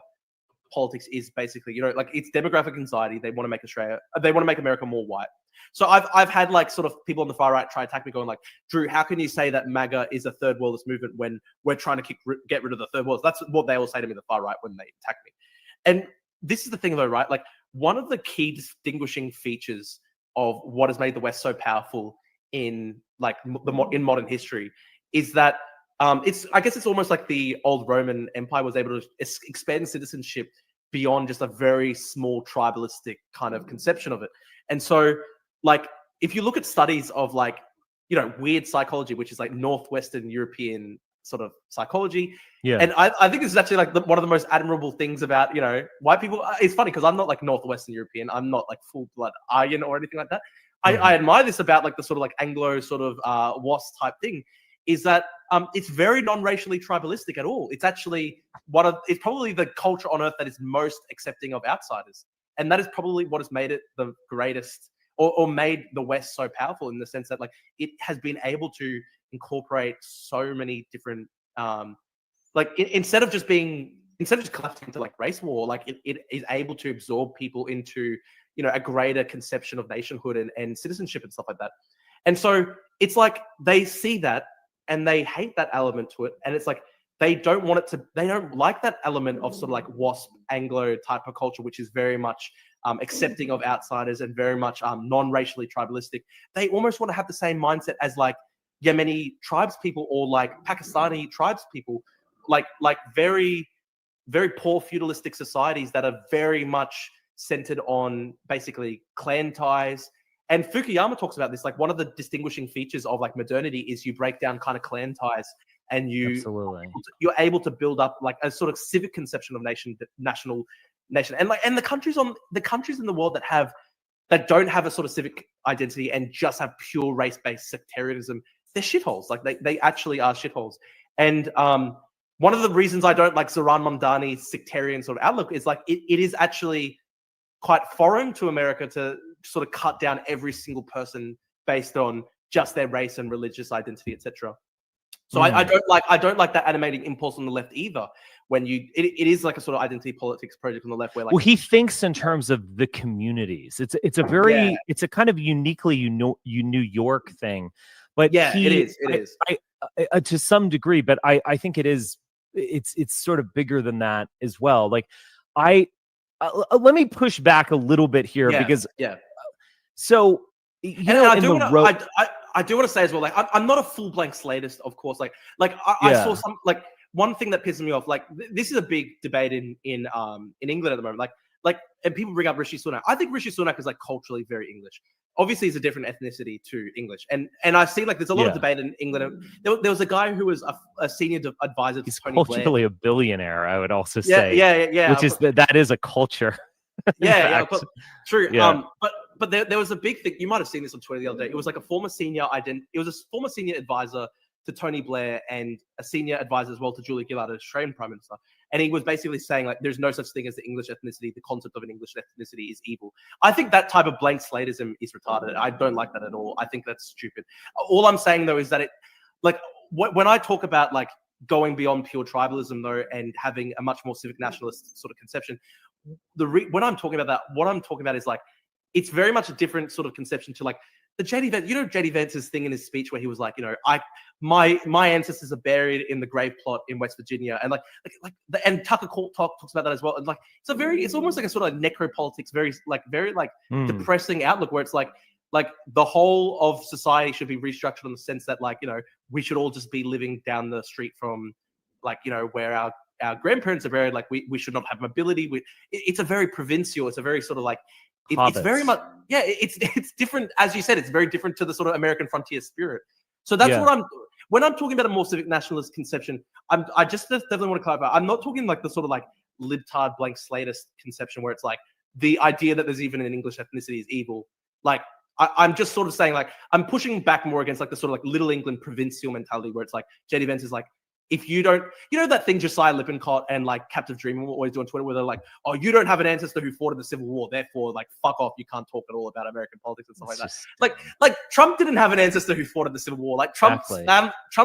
politics is basically, it's demographic anxiety. They want to make America more white. So I've had like sort of people on the far right try to attack me, going like, Drew, how can you say that MAGA is a third worldist movement when we're trying to get rid of the third world? That's what they will say to me, the far right, when they attack me. And this is the thing though, right? Like, one of the key distinguishing features of what has made the West so powerful in in modern history is that I guess it's almost like the old Roman Empire was able to expand citizenship beyond just a very small tribalistic kind of conception of it. And so, like, if you look at studies of weird psychology, which is like Northwestern European sort of psychology. Yeah. And I think this is actually like one of the most admirable things about, white people. It's funny because I'm not like Northwestern European. I'm not like full blood Aryan or anything like that. I admire this about like the sort of like Anglo sort of WASP type thing, is that it's very non-racially tribalistic at all. It's actually it's probably the culture on earth that is most accepting of outsiders. And that is probably what has made it the greatest, or made the West so powerful, in the sense that like it has been able to incorporate so many different instead of just collapsing into like race war, like it is able to absorb people into a greater conception of nationhood and citizenship and stuff like that. And so it's like they see that and they hate that element to it, and it's like they don't like that element of sort of like WASP Anglo type of culture, which is very much accepting of outsiders and very much non-racially tribalistic. They almost want to have the same mindset as like Yemeni tribes people or like Pakistani tribes people, like very, very poor feudalistic societies that are very much centered on basically clan ties. And Fukuyama talks about this, like one of the distinguishing features of like modernity is you break down kind of clan ties, and you're able to build up like a sort of civic conception of national nation. And the countries in the world that don't have a sort of civic identity and just have pure race-based sectarianism, they're shitholes. Like they actually are shitholes. And one of the reasons I don't like Zoran Mamdani's sectarian sort of outlook is like it is actually quite foreign to America to sort of cut down every single person based on just their race and religious identity, etc. So I don't like that animating impulse on the left either. When it is like a sort of identity politics project on the left, where like, well, he thinks in terms of the communities. It's a kind of uniquely New York thing, but it is to some degree. But I think it's sort of bigger than that as well. Like let me push back a little bit here because so I do want to say as well, like I'm not a full blank slatist, of course. I saw some like one thing that pisses me off. Like this is a big debate in England at the moment. Like and people bring up Rishi Sunak. I think Rishi Sunak is like culturally very English. Obviously, he's a different ethnicity to English, and I see like there's a lot of debate in England. There was a guy who was a senior advisor to Tony Blair. He's culturally a billionaire, I would also say. Yeah. Which is that is a culture. But true. Yeah. But there was a big thing. You might have seen this on Twitter the other day. It was like a former senior advisor to Tony Blair and a senior advisor as well to Julia Gillard, the Australian Prime Minister. And he was basically saying like, there's no such thing as the English ethnicity. The concept of an English ethnicity is evil. I think that type of blank slatism is retarded. I don't like that at all. I think that's stupid. All I'm saying though is that when I talk about like going beyond pure tribalism though and having a much more civic nationalist sort of conception, when I'm talking about that, what I'm talking about is like, it's very much a different sort of conception to like the JD Vance. You know JD Vance's thing in his speech where he was like, my ancestors are buried in the grave plot in West Virginia, and and Tucker talks about that as well. And like it's almost like a sort of like necropolitics, very depressing outlook where it's like the whole of society should be restructured in the sense that like we should all just be living down the street from like where our grandparents are buried. Like we should not have mobility. It's a very provincial. It's a very sort of like. It's very much, it's different. As you said, it's very different to the sort of American frontier spirit. So that's when I'm talking about a more civic nationalist conception, I just definitely want to clarify. I'm not talking like the sort of like libtard blank slatist conception where it's like the idea that there's even an English ethnicity is evil. Like I'm just sort of saying like, I'm pushing back more against like the sort of like Little England provincial mentality where it's like JD Vance is like, if you don't, that thing Josiah Lippincott and like Captive Dreaming will always do on Twitter where they're like, oh, you don't have an ancestor who fought in the Civil War, therefore like fuck off, you can't talk at all about American politics and stuff like that. Like Trump didn't have an ancestor who fought in the Civil War. Like Trump's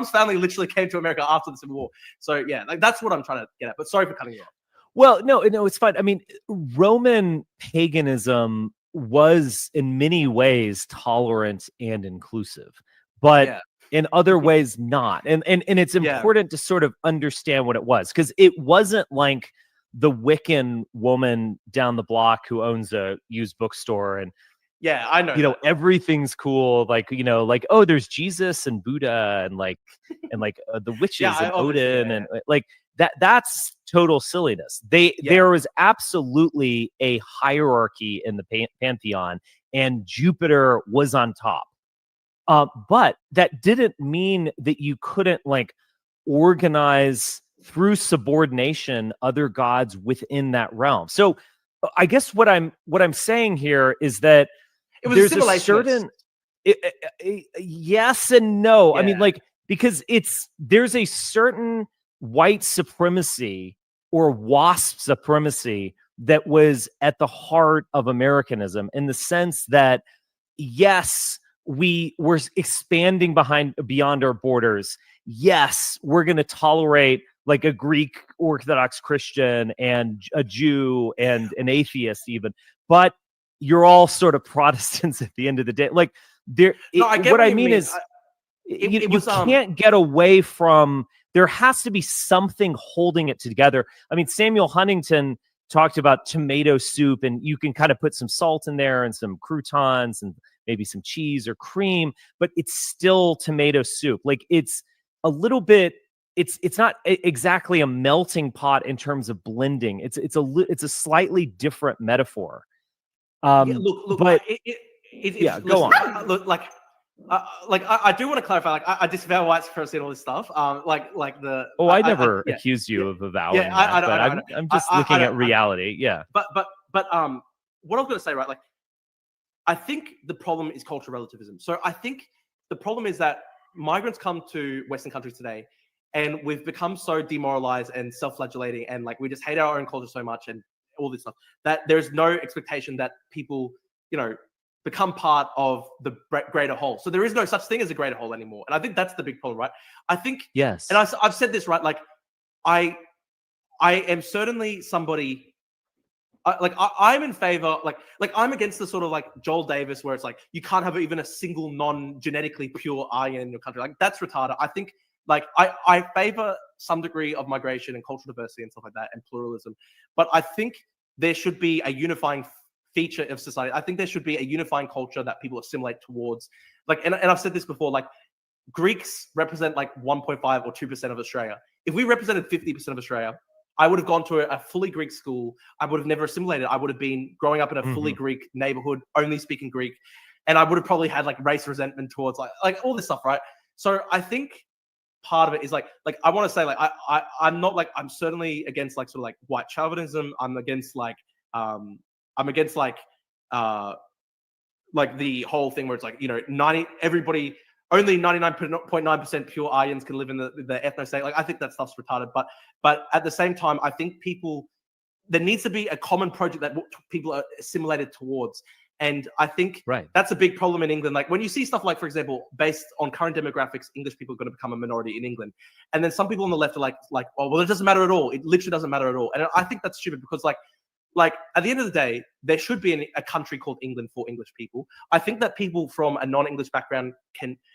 family literally came to America after the Civil War. So yeah, like that's what I'm trying to get at. But sorry for cutting you off. Well, no, it's fine. I mean, Roman paganism was in many ways tolerant and inclusive, but in other ways not. And it's important to sort of understand what it was, because it wasn't like the Wiccan woman down the block who owns a used bookstore and I know everything's cool, like oh, there's Jesus and Buddha and the witches and Odin and like that's total silliness. There was absolutely a hierarchy in the pantheon, and Jupiter was on top. But that didn't mean that you couldn't like organize through subordination other gods within that realm. So I guess what I'm saying here is that It was there's a assimilationist. certain yes and no. I mean, Yeah. like, because there's a certain white supremacy or WASP supremacy that was at the heart of Americanism, in the sense that, yes, we were expanding beyond our borders. Yes, we're going to tolerate like a Greek Orthodox Christian and a Jew and an atheist even, but you're all sort of Protestants at the end of the day. Like, what I mean is, you can't get away from, there has to be something holding it together. I mean, Samuel Huntington talked about tomato soup, and you can kind of put some salt in there and some croutons and maybe some cheese or cream, but it's still tomato soup. Like, it's a little bit, it's not exactly a melting pot in terms of blending. It's a slightly different metaphor. Look, but yeah, go on. Look, I do want to clarify. Like, I disavow white supremacy and all this stuff. Like the. I never accused you of avowing that, but I'm just looking at reality. Yeah. But what I was going to say, right? Like, I think the problem is cultural relativism. So I think the problem is that migrants come to Western countries today, and we've become so demoralized and self-flagellating, and like we just hate our own culture so much and all this stuff, that there's no expectation that people, become part of the greater whole. So there is no such thing as a greater whole anymore. And I think that's the big problem, right? I think, yes. And I've said this, right? Like, I am certainly somebody, I'm in favor, like I'm against the sort of like Joel Davis, where it's like, you can't have even a single non-genetically pure Aryan in your country. Like, that's retarded. I think, like, I favor some degree of migration and cultural diversity and stuff like that, and pluralism. But I think there should be a unifying feature of society. I think there should be a unifying culture that people assimilate towards. Like, and I've said this before, like, Greeks represent like 1.5 or 2% of Australia. If we represented 50% of Australia, I would have gone to a fully Greek school. I would have never assimilated. I would have been growing up in a fully Greek neighborhood, only speaking Greek. And I would have probably had like race resentment towards like all this stuff, right? So I think part of it is like I want to say, like, I'm not like, I'm certainly against like sort of like white chauvinism. I'm against like the whole thing where it's like, only 99.9% pure Aryans can live in the ethno state. Like, I think that stuff's retarded. But at the same time, I think there needs to be a common project that people are assimilated towards. And I think that's a big problem in England. Like, when you see stuff like, for example, based on current demographics, English people are going to become a minority in England. And then some people on the left are like, well, it doesn't matter at all. It literally doesn't matter at all. And I think that's stupid, because like at the end of the day, there should be a country called England for English people. I think that people from a non-English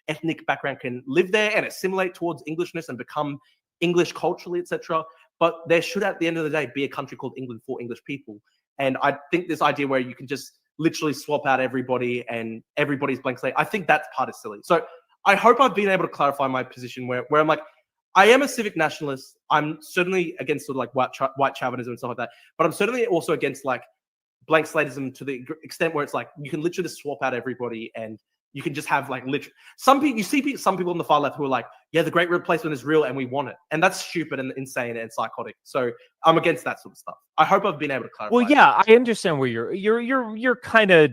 ethnic background can live there and assimilate towards Englishness and become English culturally, etc. But there should, at the end of the day, be a country called England for English people. And I think this idea where you can just literally swap out everybody and everybody's blank slate, I think that part is silly. So I hope I've been able to clarify my position where I'm like, I am a civic nationalist. I'm certainly against sort of like white chauvinism and stuff like that. But I'm certainly also against like blank slatism to the extent where it's like you can literally just swap out everybody and you can just have like literally some people on the far left who are like, yeah, the great replacement is real and we want it. And that's stupid and insane and psychotic. So I'm against that sort of stuff. I hope I've been able to clarify. Well, yeah, I understand where you're kind of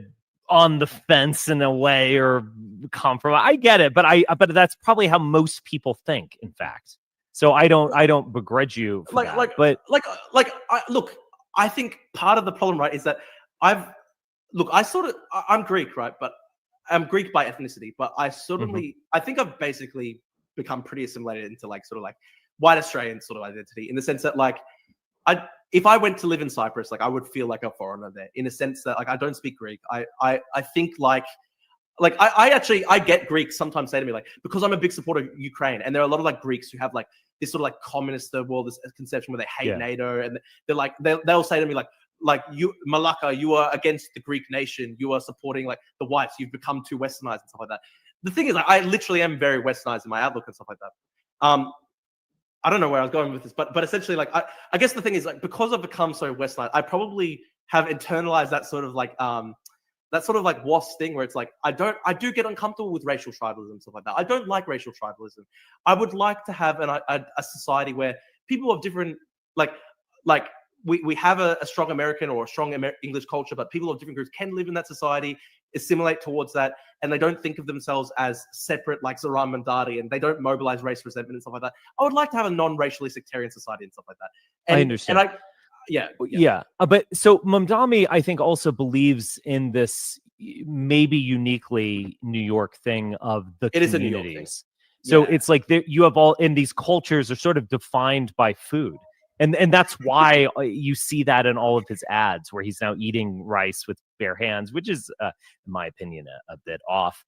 on the fence in a way, or compromise. I get it, but but that's probably how most people think, in fact. So I don't begrudge you for that. Look, I think part of the problem, right, is that I'm Greek, right, but I'm Greek by ethnicity, but I certainly I think I've basically become pretty assimilated into like sort of like white Australian sort of identity, in the sense that like if I went to live in Cyprus, like I would feel like a foreigner there, in a sense that like I don't speak Greek. I think I get Greeks sometimes say to me, like, because I'm a big supporter of Ukraine, and there are a lot of like Greeks who have like this sort of like communist third world, this conception where they hate NATO, and they're like they'll say to me like you, Malaka, you are against the Greek nation, you are supporting like the whites, you've become too westernized and stuff like that. The thing is, like, I literally am very westernized in my outlook and stuff like that. I don't know where I was going with this, but essentially, like, I guess the thing is, like, because I've become so westernized, I probably have internalized that sort of like that sort of like WASP thing where it's like I do get uncomfortable with racial tribalism and stuff like that. I don't like racial tribalism. I would like to have a society where people of different like we have a strong American or a strong English culture, but people of different groups can live in that society, assimilate towards that, and they don't think of themselves as separate like Zoran Mandati, and they don't mobilize race resentment and stuff like that. I would like to have a non-racially sectarian society and stuff like that. And, I understand. And yeah. But so Mamdani, I think, also believes in this maybe uniquely New York thing of the It communities. is a New York thing. So it's like you have all, and these cultures are sort of defined by food. And that's why you see that in all of his ads, where he's now eating rice with bare hands, which is, in my opinion, a bit off.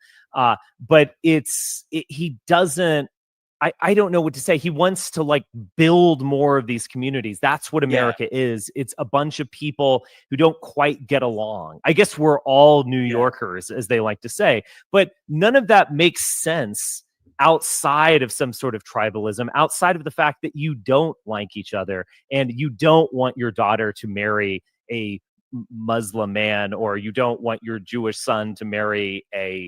But he doesn't. I don't know what to say. He wants to like build more of these communities. That's what America is. It's a bunch of people who don't quite get along. I guess we're all New Yorkers, as they like to say, but none of that makes sense outside of some sort of tribalism, outside of the fact that you don't like each other and you don't want your daughter to marry a Muslim man, or you don't want your Jewish son to marry a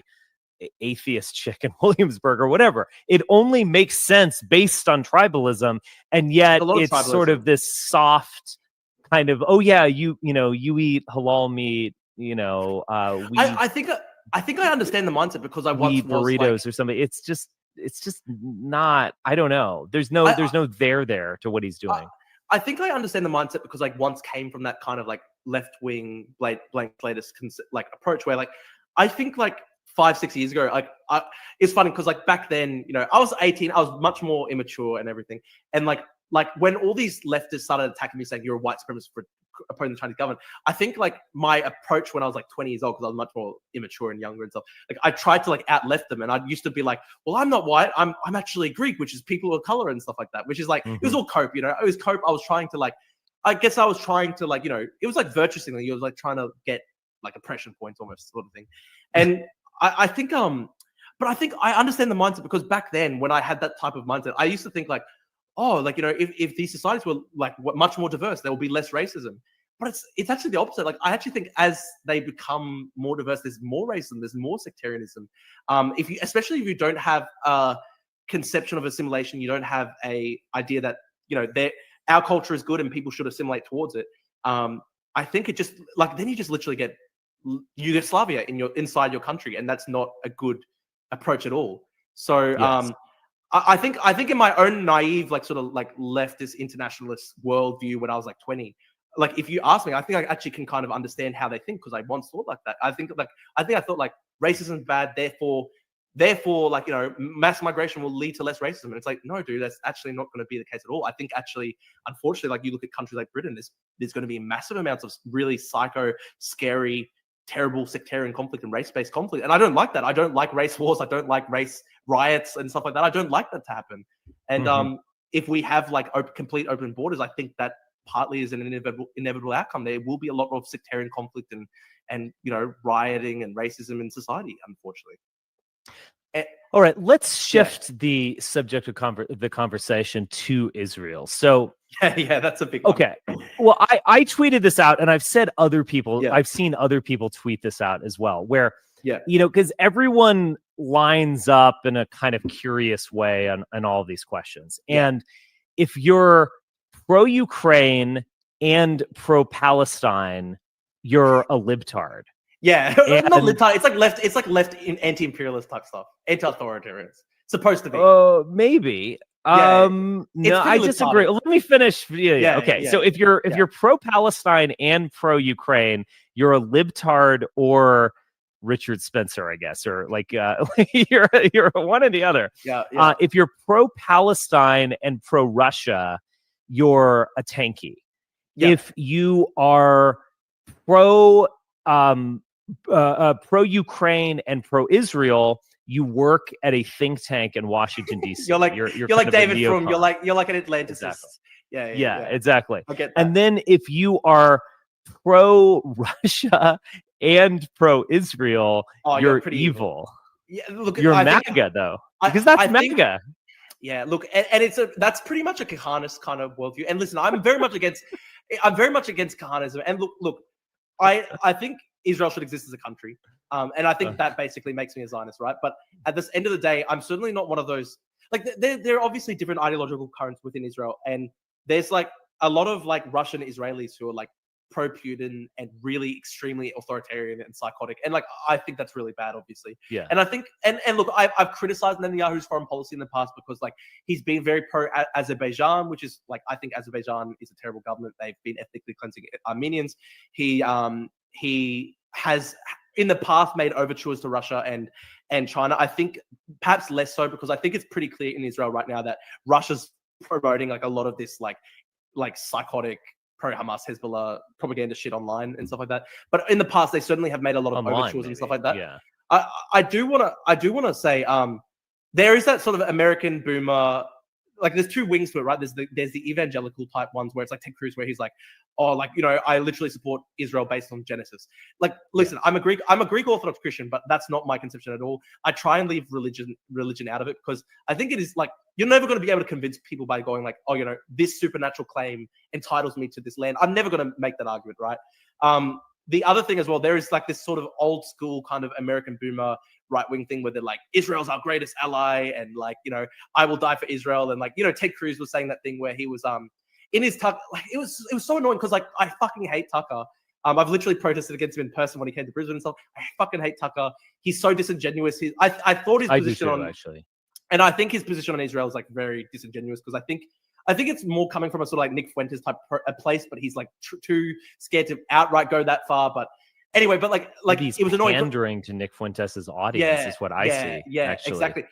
atheist chick in Williamsburg or whatever. It only makes sense based on tribalism, and yet it's sort of this soft kind of, oh yeah, you eat halal meat, I think I understand the mindset because I once eat burritos or something. It's just not, I don't know. There's no there to what he's doing. I think I understand the mindset because like once came from that kind of like left wing blank slatist like approach where like I think like 5-6 years ago, like it's funny because like back then, I was 18, I was much more immature and everything, and like when all these leftists started attacking me saying you're a white supremacist for opposing the Chinese government, I think like my approach when I was like 20 years old, because I was much more immature and younger and stuff, like I tried to like out left them, and I used to be like, well, I'm not white, I'm actually Greek, which is people of color and stuff like that, which is like it was all cope, it was cope. I was trying to like, I guess I was trying to like, it was like virtue signaling. You was like trying to get like oppression points almost sort of thing, and I think but I think I understand the mindset because back then when I had that type of mindset, I used to think like, oh, like, if these societies were like much more diverse, there will be less racism. But it's actually the opposite. Like, I actually think as they become more diverse, there's more racism, there's more sectarianism. Especially if you don't have a conception of assimilation, you don't have a idea that, our culture is good and people should assimilate towards it. I think it just like, then you just literally get Yugoslavia inside your country, and that's not a good approach at all. So yes. I think in my own naive, like sort of like leftist internationalist worldview when I was like 20, like if you ask me, I think I actually can kind of understand how they think because I once thought like that. I thought like racism is bad, therefore like mass migration will lead to less racism, and it's like, no, dude, that's actually not going to be the case at all. I think actually, unfortunately, like you look at countries like Britain, there's going to be massive amounts of really psycho, scary, terrible sectarian conflict and race-based conflict, and I don't like that. I don't like race wars. I don't like race riots and stuff like that. I don't like that to happen. And if we have like complete open borders, I think that partly is an inevitable outcome. There will be a lot of sectarian conflict and rioting and racism in society, unfortunately. All right, let's shift the subject of the conversation to Israel. So yeah, that's a big one. Okay. Well, I tweeted this out, and I've said I've seen other people tweet this out as well, where because everyone lines up in a kind of curious way on all of these questions. And if you're pro-Ukraine and pro-Palestine, you're a libtard. Yeah, not libtard. It's like left in anti-imperialist type stuff, anti-authoritarian. Supposed to be. Oh, maybe. No, I disagree. Let me finish. Okay. So if you're pro-Palestine and pro-Ukraine, you're a libtard or Richard Spencer, I guess, or like you're one or the other. If you're pro-Palestine and pro-Russia, you're a tanky. If you are pro-Ukraine and pro-Israel, you work at a think tank in Washington D.C. You're like David Frum. You're like an Atlanticist. Exactly. Yeah, exactly. I get that. And then if you are pro-Russia and pro-Israel, you're evil. Yeah, look, you're MAGA though, because that's MAGA. Yeah, look, and that's pretty much a Kahanist kind of worldview. And listen, I'm very much against Kahanism. And look, I think Israel should exist as a country. And I think that basically makes me a Zionist, right? But at this end of the day, I'm certainly not one of those. Like, there are obviously different ideological currents within Israel, and there's like a lot of like Russian Israelis who are like pro-Putin and really extremely authoritarian and psychotic. And like, I think that's really bad, obviously. Yeah. And I think, and look, I've criticized Netanyahu's foreign policy in the past because like he's been very pro-Azerbaijan, which is like, I think Azerbaijan is a terrible government. They've been ethnically cleansing Armenians. He has in the past made overtures to Russia and China. I think perhaps less so because I think it's pretty clear in Israel right now that Russia's promoting like a lot of this like psychotic pro-Hamas, Hezbollah propaganda shit online and stuff like that. But in the past, they certainly have made a lot of overtures and stuff like that. Yeah. I do want to say there is that sort of American boomer. Like, there's two wings to it, right? There's the evangelical type ones where it's like Ted Cruz, where he's like, oh, like, you know, I literally support Israel based on Genesis. Like, listen, I'm a Greek Orthodox Christian, but that's not my conception at all. I try and leave religion out of it because I think it is like, you're never going to be able to convince people by going like, oh, you know, this supernatural claim entitles me to this land. I'm never going to make that argument, right? The other thing as well, there is like this sort of old school kind of American boomer right-wing thing where they're like, Israel's our greatest ally, and like, you know, I will die for Israel. And like, you know, Ted Cruz was saying that thing where he was in his Tucker, like it was so annoying because like I fucking hate Tucker. I've literally protested against him in person when he came to Brisbane and stuff. I fucking hate Tucker. He's so disingenuous. I thought his position on actually. And I think his position on Israel is like very disingenuous because I think it's more coming from a sort of like Nick Fuentes type a place, but he's like too scared to outright go that far. But anyway, but like he's it was annoying. Pandering to Nick Fuentes' audience is what I see. Yeah, actually. Exactly.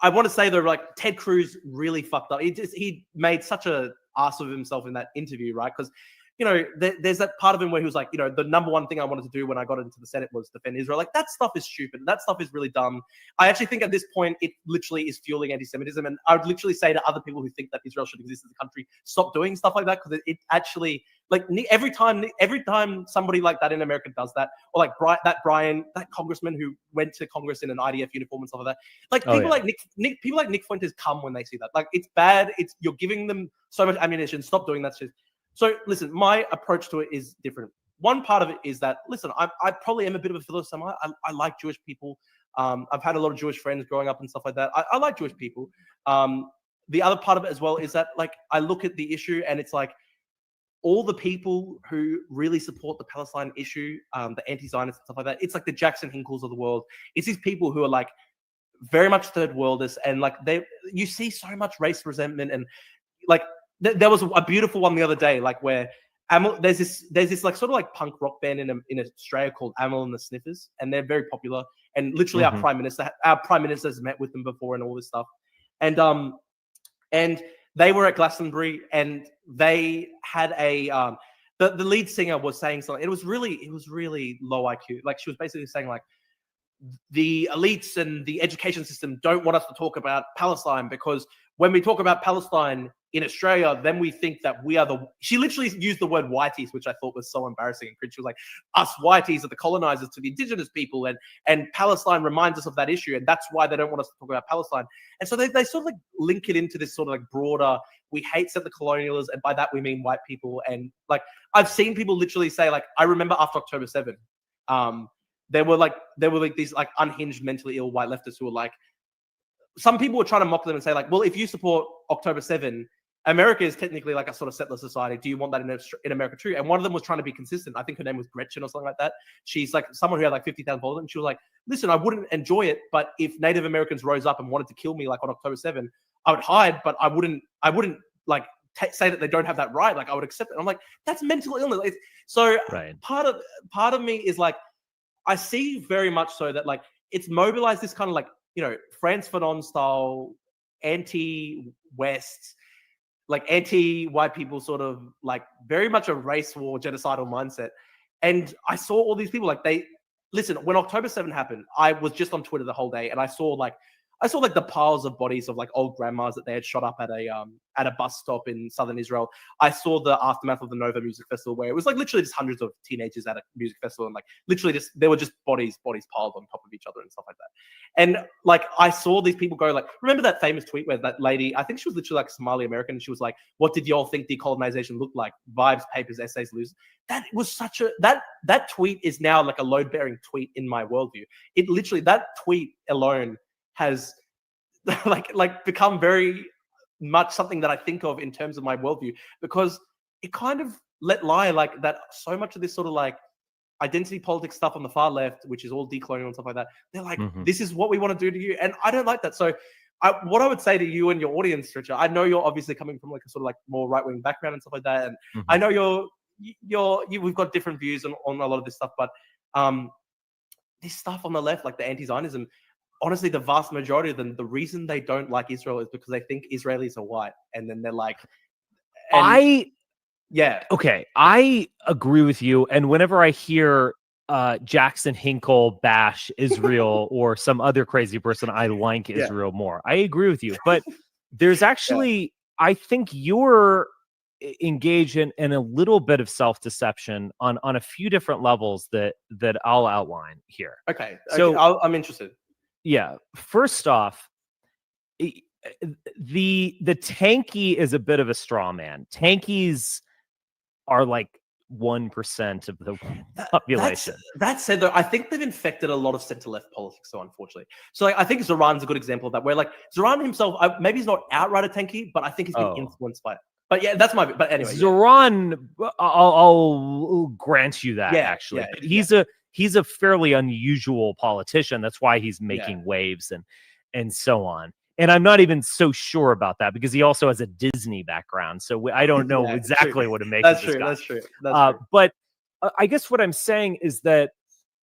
I want to say though, like Ted Cruz really fucked up. He made such a ass of himself in that interview, right? Because you know, there's that part of him where he was like, you know, the number one thing I wanted to do when I got into the Senate was defend Israel. Like, that stuff is stupid. That stuff is really dumb. I actually think at this point, it literally is fueling anti-Semitism. And I would literally say to other people who think that Israel should exist as a country, stop doing stuff like that because it actually, like, every time somebody like that in America does that, or like that congressman who went to Congress in an IDF uniform and stuff like that, like people like Nick Fuentes come when they see that. Like, it's bad. You're giving them so much ammunition. Stop doing that shit. So listen, my approach to it is different. One part of it is that, listen, I probably am a bit of a Philistine. I like Jewish people. I've had a lot of Jewish friends growing up and stuff like that. I like Jewish people. The other part of it as well is that, like, I look at the issue and it's like all the people who really support the Palestine issue, the anti-Zionists and stuff like that, it's like the Jackson Hinkles of the world. It's these people who are like very much third worlders, and like you see so much race resentment and like. There was a beautiful one the other day, like where there's this like sort of like punk rock band in Australia called Amyl and the Sniffers, and they're very popular. And literally, our prime minister has met with them before and all this stuff. And they were at Glastonbury, and they had the lead singer was saying something. It was really low IQ. Like, she was basically saying like, the elites and the education system don't want us to talk about Palestine because when we talk about Palestine in Australia, then we think that we are she literally used the word whiteys, which I thought was so embarrassing and cringe. She was like, us whiteys are the colonizers to the indigenous people, and Palestine reminds us of that issue, and that's why they don't want us to talk about Palestine. And so they sort of like link it into this sort of like broader, we hate settler colonialists, and by that we mean white people. And like, I've seen people literally say like, I remember after October 7, there were like these like unhinged, mentally ill white leftists who were like, some people were trying to mock them and say like, well, if you support October 7, America is technically like a sort of settler society. Do you want that in America too? And one of them was trying to be consistent. I think her name was Gretchen or something like that. She's like someone who had like 50,000 followers. And she was like, listen, I wouldn't enjoy it, but if Native Americans rose up and wanted to kill me like on October 7, I would hide, but I wouldn't like say that they don't have that right. Like, I would accept it. And I'm like, that's mental illness. So part of me is like, I see very much so that like it's mobilized this kind of like, you know, Frantz Fanon style anti-West, like anti-white people sort of like very much a race war genocidal mindset. And I saw all these people like listen, when October 7 happened, I was just on Twitter the whole day and I saw like I saw like the piles of bodies of like old grandmas that they had shot up at a bus stop in southern Israel. I saw the aftermath of the Nova Music Festival, where it was like literally just hundreds of teenagers at a music festival, and like literally just there were just bodies piled on top of each other and stuff like that. And like I saw these people go like, remember that famous tweet where that lady, I think she was literally like Somali American, and she was like, "What did y'all think decolonization looked like? Vibes, papers, essays, lose." That was such a that tweet is now like a load bearing tweet in my worldview. It literally, that tweet alone has like become very much something that I think of in terms of my worldview, because it kind of let lie like that so much of this sort of like identity politics stuff on the far left, which is all decolonial and stuff like that. They're like, this is what we want to do to you, and I don't like that. So what I would say to you and your audience, Richard, I know you're obviously coming from like a sort of like more right wing background and stuff like that, and I know we've got different views on a lot of this stuff, but this stuff on the left, like the anti-Zionism, honestly, the vast majority of them, the reason they don't like Israel is because they think Israelis are white, and then they're like, okay, I agree with you. And whenever I hear Jackson Hinkle bash Israel or some other crazy person, I like Israel more. I agree with you, but there's actually, I think you're engaged in a little bit of self-deception on a few different levels that I'll outline here. Okay, so I'm interested. Yeah. First off, the tanky is a bit of a straw man. Tankies are like 1% of the population. That said, though, I think they've infected a lot of center-left politics, so unfortunately. So like, I think Zoran's a good example of that, where like Zoran himself, maybe he's not outright a tanky, but I think he's been influenced by it. But yeah, that's my. But anyway, Zoran, I'll grant you that actually. But he's a fairly unusual politician. That's why he's making waves and so on. And I'm not even so sure about that, because he also has a Disney background. So I don't know exactly what to make of this guy. That's true. But I guess what I'm saying is that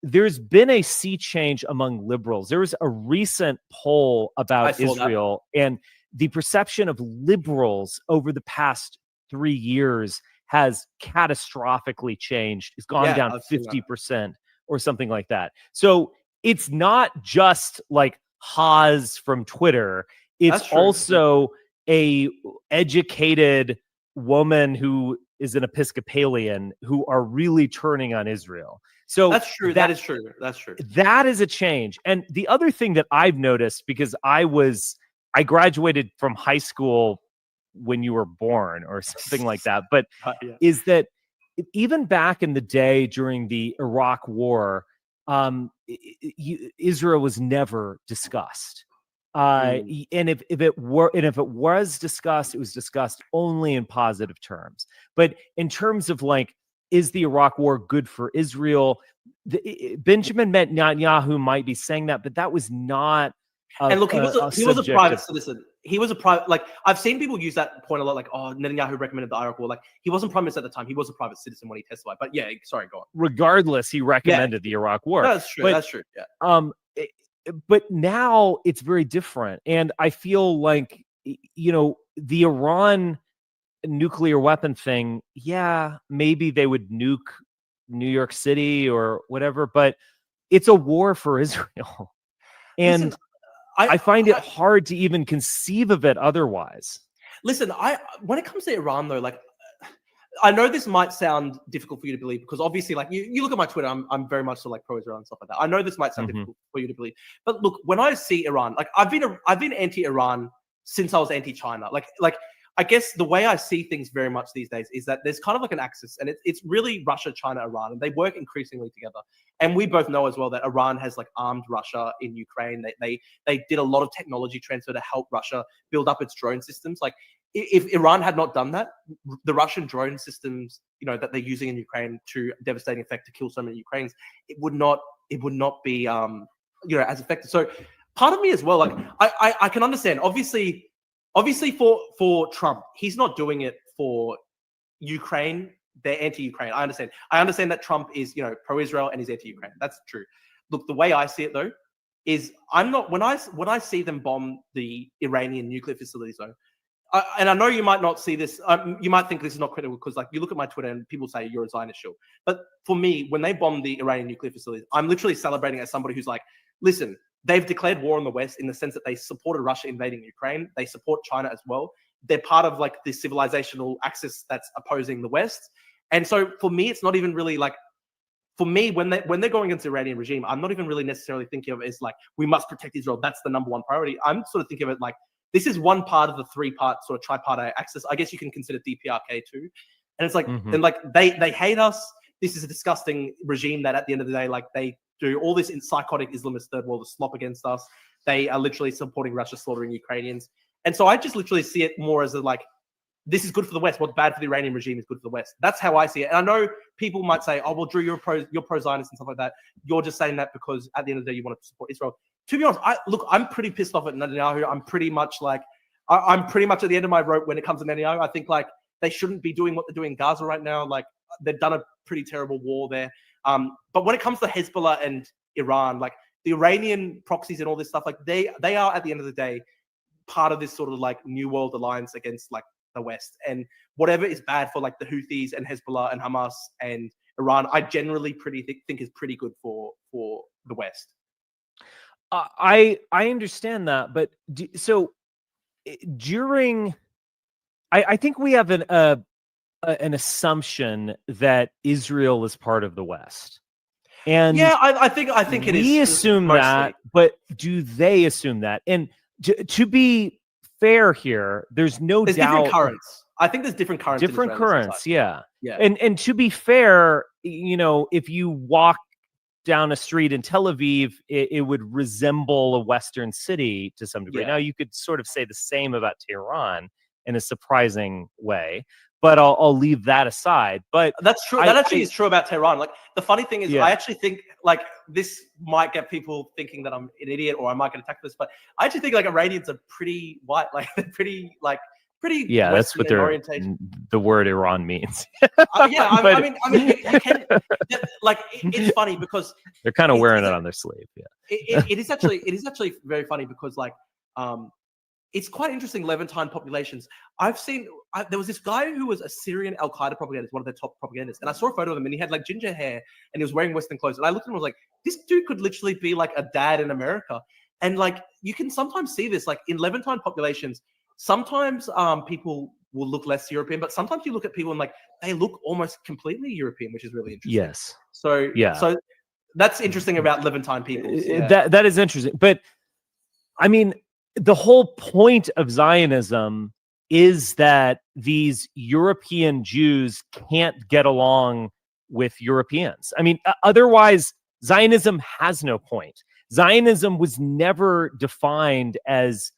there's been a sea change among liberals. There was a recent poll about Israel, and the perception of liberals over the past 3 years has catastrophically changed. It's gone down 50% or something like that. So it's not just like Haas from Twitter. It's also a educated woman who is an Episcopalian who are really turning on Israel. So that's true. That is true. That's true. That is a change. And the other thing that I've noticed, because I graduated from high school when you were born or something like that, but is that even back in the day during the Iraq War, Israel was never discussed. And if it was discussed, it was discussed only in positive terms. But in terms of like, is the Iraq War good for Israel? Benjamin Netanyahu might be saying that, but that was not. And look, he was a private citizen. He was a private, like, I've seen people use that point a lot, like, oh, Netanyahu recommended the Iraq War. Like, he wasn't prime minister at the time. He was a private citizen when he testified. But yeah, sorry, go on. Regardless, he recommended the Iraq War. That's true. That's true. Yeah. But now it's very different. And I feel like, the Iran nuclear weapon thing, maybe they would nuke New York City or whatever, but it's a war for Israel. And listen, I find it hard to even conceive of it otherwise. Listen, when it comes to Iran, though, like, I know this might sound difficult for you to believe, because obviously, like, you look at my Twitter, I'm very much so like pro-Israel and stuff like that. I know this might sound difficult for you to believe, but look, when I see Iran, like, I've been anti-Iran since I was anti-China. Like I guess the way I see things very much these days is that there's kind of like an axis, and it's really Russia, China, Iran, and they work increasingly together. And we both know as well that Iran has like armed Russia in Ukraine. They did a lot of technology transfer to help Russia build up its drone systems. Like, if Iran had not done that, the Russian drone systems, that they're using in Ukraine to devastating effect to kill so many Ukrainians, it would not be as effective. So part of me as well, like, I can understand, obviously for Trump, he's not doing it for Ukraine. They're anti-Ukraine. I understand that Trump is, pro-Israel and he's anti-Ukraine. That's true. Look, the way I see it though is I'm not, when I see them bomb the Iranian nuclear facilities though, and I know you might not see this, you might think this is not critical because, like, you look at my Twitter and people say you're a Zionist shill. But for me, when they bomb the Iranian nuclear facilities, I'm literally celebrating as somebody who's like, listen, they've declared war on the West in the sense that they supported Russia invading Ukraine. They support China as well. They're part of like this civilizational axis that's opposing the West. And so for me, it's not even really like, for me, when they're going against the Iranian regime, I'm not even really necessarily thinking of it as like, we must protect Israel. That's the number one priority. I'm sort of thinking of it like, this is one part of the three-part sort of tripartite axis. I guess you can consider DPRK too. And it's like, and like they hate us. This is a disgusting regime that at the end of the day, like they do all this in psychotic Islamist third world slop against us. They are literally supporting Russia slaughtering Ukrainians. And so I just literally see it more as a like, this is good for the West. What's bad for the Iranian regime is good for the West. That's how I see it. And I know people might say, oh, well, Drew, you're pro-Zionist and stuff like that. You're just saying that because at the end of the day, you want to support Israel. To be honest, I'm pretty pissed off at Netanyahu. I'm pretty much like, I'm pretty much at the end of my rope when it comes to Netanyahu. I think like they shouldn't be doing what they're doing in Gaza right now. Like they've done a pretty terrible war there. But when it comes to Hezbollah and Iran, like the Iranian proxies and all this stuff, like they are at the end of the day part of this sort of like New World alliance against like the West, and whatever is bad for like the Houthis and Hezbollah and Hamas and Iran, I generally think is pretty good for the West. I understand that, but during, I think we have an assumption that Israel is part of the West, and yeah, I think it is. We assume that, but do they assume that? And to be fair here, there's no doubt. Different currents. I think there's different currents. Different currents, yeah. Yeah. And to be fair, you know, if you walk down a street in Tel Aviv, it would resemble a Western city to some degree. Yeah. Now, you could sort of say the same about Tehran in a surprising way, but I'll leave that aside. But that's true. That actually is true about Tehran. Like the funny thing is, yeah. I actually think like this might get people thinking that I'm an idiot or I might get attacked for this, but I actually think like Iranians are pretty white, like they're pretty yeah, Western that's what the word Iran means. Yeah, I mean, you can, like it's funny because they're kind of wearing it on their sleeve. Yeah, it is actually very funny because like it's quite interesting. Levantine populations. I've seen. There was this guy who was a Syrian Al Qaeda propagandist, one of their top propagandists, and I saw a photo of him, and he had like ginger hair, and he was wearing Western clothes. And I looked at him and was like, this dude could literally be like a dad in America. And like you can sometimes see this, like in Levantine populations. Sometimes people will look less European, but sometimes you look at people and like they look almost completely European, which is really interesting. Yes. So yeah. So that's interesting about Levantine people. Yeah. That is interesting. But I mean, the whole point of Zionism is that these European Jews can't get along with Europeans. I mean, otherwise Zionism has no point. Zionism was never defined as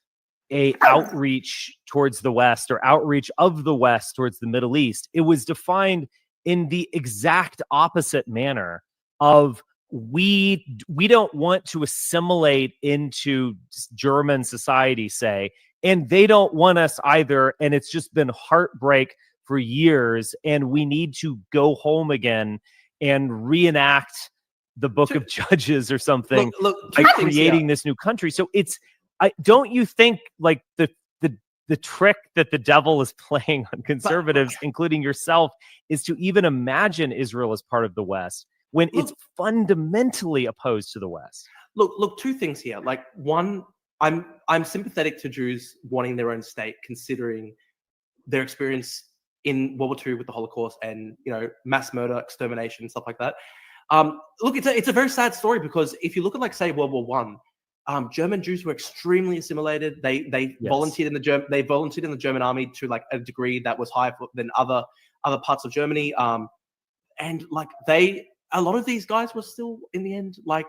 a outreach towards the West or outreach of the West towards the Middle East. It was defined in the exact opposite manner of we don't want to assimilate into German society, say, and they don't want us either. And it's just been heartbreak for years. And we need to go home again and reenact the Book of Judges or something by creating this new country. So it's, don't you think like the trick that the devil is playing on conservatives, including yourself, is to even imagine Israel as part of the West when it's fundamentally opposed to the West? Look, two things here. Like one, I'm sympathetic to Jews wanting their own state, considering their experience in World War II with the Holocaust and mass murder, extermination, stuff like that. Look, it's a very sad story because if you look at like say World War I. German Jews were extremely assimilated. They volunteered in the German army to like a degree that was higher than other parts of Germany. And like a lot of these guys were still in the end like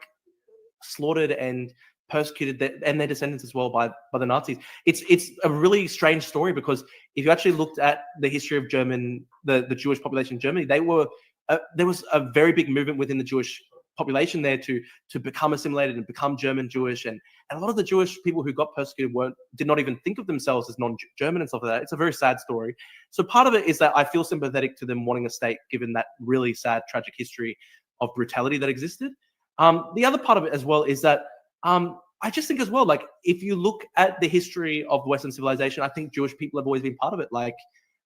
slaughtered and persecuted, and their descendants as well by the Nazis. It's a really strange story because if you actually looked at the history of the Jewish population in Germany, there was a very big movement within the Jewish population there to become assimilated and become German Jewish, and a lot of the Jewish people who got persecuted did not even think of themselves as non-German and stuff like that. It's a very sad story. So part of it is that I feel sympathetic to them wanting a state given that really sad, tragic history of brutality that existed. The other part of it as well is that I just think as well, like if you look at the history of Western civilization, I think Jewish people have always been part of it. Like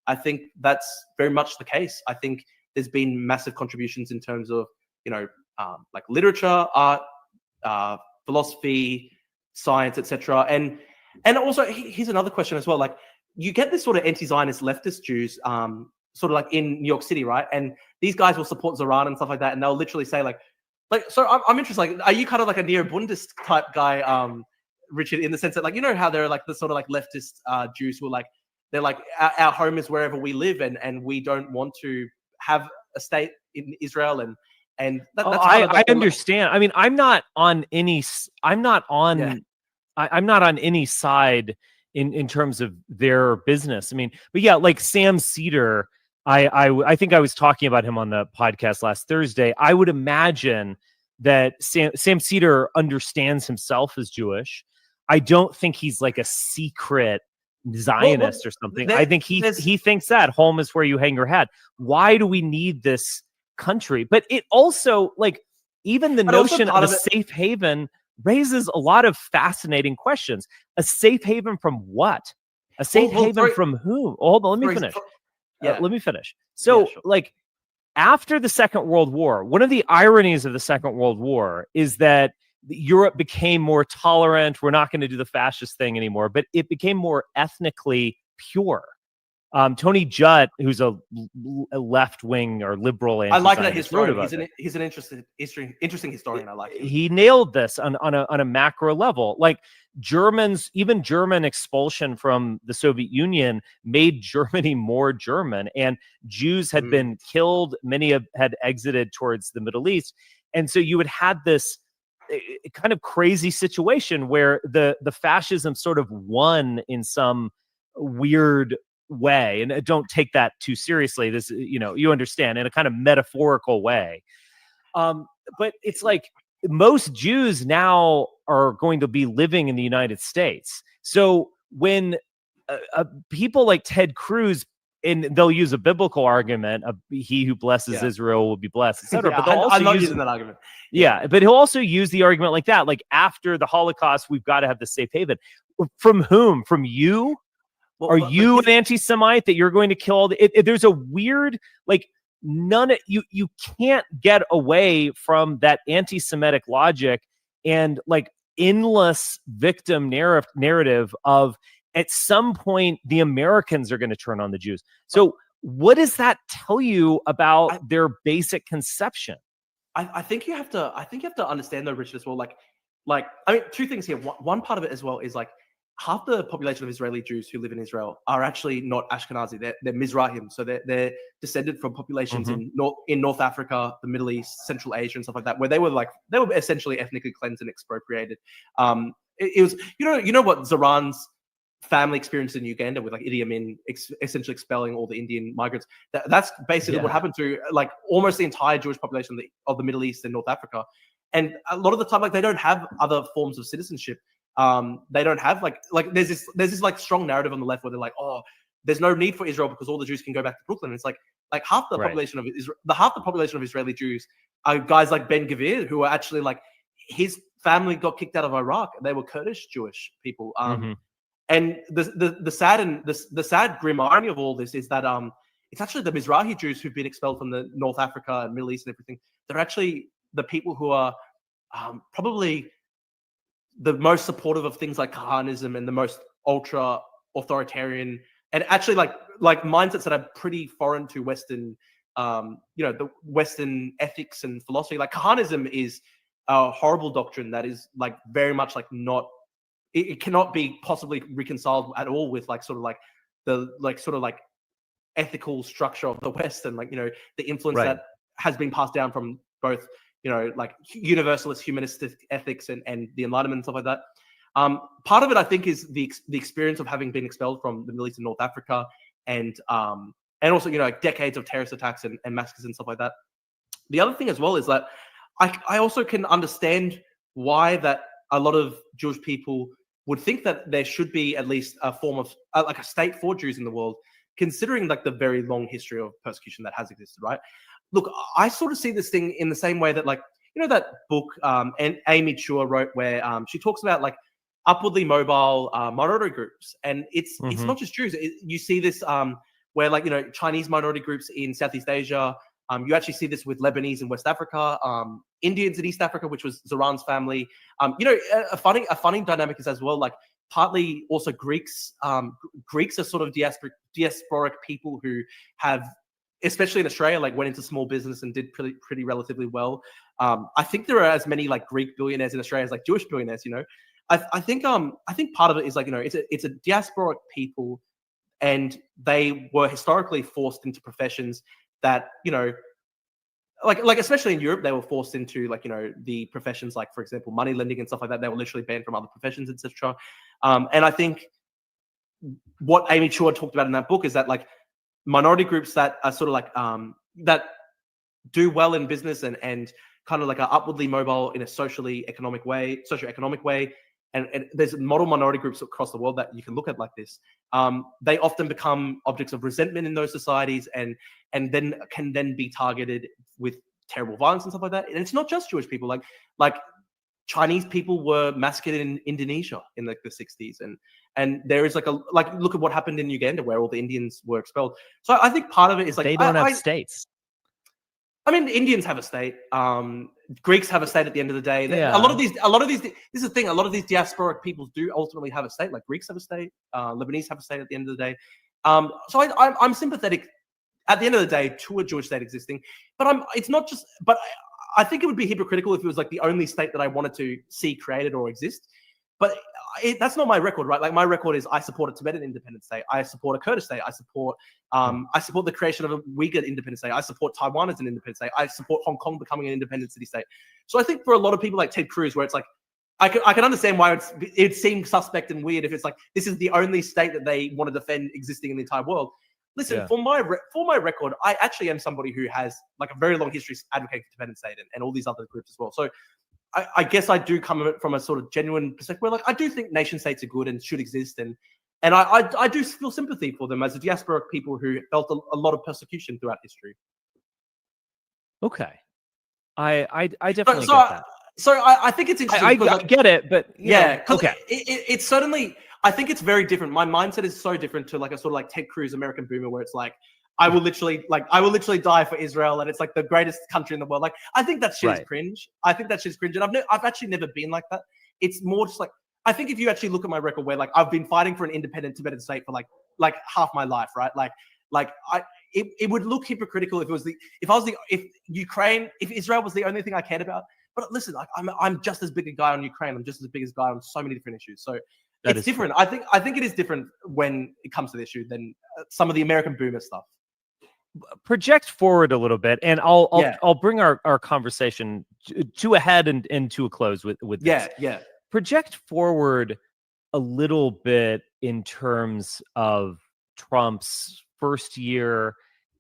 I think that's very much the case. I think there's been massive contributions in terms of like literature, art, philosophy, science, etc. And also here's another question as well. Like you get this sort of anti-Zionist leftist Jews, sort of like in New York City, right? And these guys will support Zoran and stuff like that, and they'll literally say like so I'm interested. Like, are you kind of like a neo-Bundist type guy, Richard, in the sense that like how there are like the sort of like leftist Jews who are like they're like our home is wherever we live, and we don't want to have a state in Israel, and that's kind of I understand. I mean, I'm not on any side in terms of their business. I mean, but yeah, like Sam Cedar, I think I was talking about him on the podcast last Thursday. I would imagine that Sam Cedar understands himself as Jewish. I don't think he's like a secret Zionist or something. I think he thinks that home is where you hang your hat. Why do we need this country? But it also, like, even the notion of a safe haven raises a lot of fascinating questions. A safe haven from what? A safe haven from whom? Hold on, let me finish. Let me finish. So, like, after the Second World War, one of the ironies of the Second World War is that Europe became more tolerant. We're not going to do the fascist thing anymore, but it became more ethnically pure. Tony Judt, who's a left-wing or liberal, I like that historian. He's an interesting historian. I like him. He nailed this on a macro level. Like even German expulsion from the Soviet Union made Germany more German, and Jews had been killed. Many had exited towards the Middle East, and so you had had this kind of crazy situation where the fascism sort of won in some weird way, and don't take that too seriously. This, you understand, in a kind of metaphorical way. But it's like most Jews now are going to be living in the United States. So when people like Ted Cruz, and they'll use a biblical argument of he who blesses Israel will be blessed, etc. But they'll also using that argument. Yeah, but he'll also use the argument like that. Like after the Holocaust, we've got to have the safe haven. From whom? From you? Are you an anti-Semite that you're going to kill? There's a weird, like, you can't get away from that anti-Semitic logic and like endless victim narrative of at some point the Americans are going to turn on the Jews. So what does that tell you about their basic conception? I think you have to understand though, Richard, as well. Like I mean, two things here. One part of it as well is like, half the population of Israeli Jews who live in Israel are actually not Ashkenazi. They're Mizrahim. So they're descended from populations in North Africa, the Middle East, Central Asia, and stuff like that, where they were essentially ethnically cleansed and expropriated. It was you know what Zoran's family experienced in Uganda with like Idi Amin essentially expelling all the Indian migrants. That's basically what happened to like almost the entire Jewish population of the Middle East and North Africa. And a lot of the time, like they don't have other forms of citizenship. They don't have like there's this like strong narrative on the left where they're like, oh, there's no need for Israel because all the Jews can go back to Brooklyn. And it's like half the population of Israel, half the population of Israeli Jews are guys like Ben Gvir, who are actually like his family got kicked out of Iraq. They were Kurdish Jewish people. And the sad grim irony of all this is that it's actually the Mizrahi Jews who've been expelled from the North Africa and Middle East and everything. They're actually the people who are probably the most supportive of things like Kahanism and the most ultra authoritarian and actually like mindsets that are pretty foreign to Western, the Western ethics and philosophy. Like Kahanism is a horrible doctrine that is like very much like not, it cannot be possibly reconciled at all with like sort of like the ethical structure of the West and like, the influence that has been passed down from both, like universalist humanistic ethics and the Enlightenment and stuff like that. Part of it, I think, is the experience of having been expelled from the Middle East and North Africa, and also like decades of terrorist attacks and massacres and stuff like that. The other thing as well is that I also can understand why that a lot of Jewish people would think that there should be at least a form of like a state for Jews in the world, considering like the very long history of persecution that has existed, right? Look, I sort of see this thing in the same way that like, that book and Amy Chua wrote where she talks about like upwardly mobile minority groups. And it's not just Jews. You see this where like, Chinese minority groups in Southeast Asia, You actually see this with Lebanese in West Africa, Indians in East Africa, which was Zoran's family. A funny dynamic is as well, like partly also Greeks. Greeks are sort of diasporic people who have, especially in Australia, like went into small business and did pretty relatively well. I think there are as many like Greek billionaires in Australia as like Jewish billionaires. I think part of it is like, it's a diasporic people, and they were historically forced into professions that, like especially in Europe, they were forced into like, the professions like, for example, money lending and stuff like that. They were literally banned from other professions, etc. And I think what Amy Chua talked about in that book is that like minority groups that are sort of like that do well in business and kind of like are upwardly mobile in a socioeconomic way. And there's model minority groups across the world that you can look at like this. They often become objects of resentment in those societies, and then can then be targeted with terrible violence and stuff like that. And it's not just Jewish people. Like Chinese people were massacred in Indonesia in like the 60s, and there is like look at what happened in Uganda where all the Indians were expelled. So I think part of it is like they don't have states. I mean, Indians have a state. Greeks have a state at the end of the day. Yeah. A lot of these. This is the thing. A lot of these diasporic peoples do ultimately have a state. Like Greeks have a state. Lebanese have a state at the end of the day. So I'm sympathetic at the end of the day to a Jewish state existing. But it's not just. But I think it would be hypocritical if it was like the only state that I wanted to see created or exist. But that's not my record, right? Like my record is I support a Tibetan independent state. I support a Kurdish state. I support the creation of a Uyghur independent state. I support Taiwan as an independent state. I support Hong Kong becoming an independent city state. So I think for a lot of people like Ted Cruz, where it's like, I can understand why it seems suspect and weird if it's like, this is the only state that they want to defend existing in the entire world. Listen, for my record, I actually am somebody who has like a very long history advocating for Tibetan state and all these other groups as well. So I guess I do come from a sort of genuine perspective where like I do think nation states are good and should exist, and I do feel sympathy for them as a diasporic people who felt a lot of persecution throughout history. Okay, I definitely get that. So I think it's interesting. I get it, but yeah, okay. It's certainly. I think it's very different. My mindset is so different to like a sort of like Ted Cruz American boomer, where it's like I will literally die for Israel, and it's like the greatest country in the world. Like I think that shit is cringe. I think that shit's cringe, and I've actually never been like that. It's more just like I think if you actually look at my record, where like I've been fighting for an independent Tibetan state for like half my life, right? It would look hypocritical if Israel was the only thing I cared about. But listen, like I'm just as big a guy on Ukraine. I'm just as big a guy on so many different issues. So it's different. True. I think it is different when it comes to the issue than some of the American boomer stuff. Project forward a little bit, and I'll bring our conversation to a head and to a close with this. Yeah. Project forward a little bit in terms of Trump's first year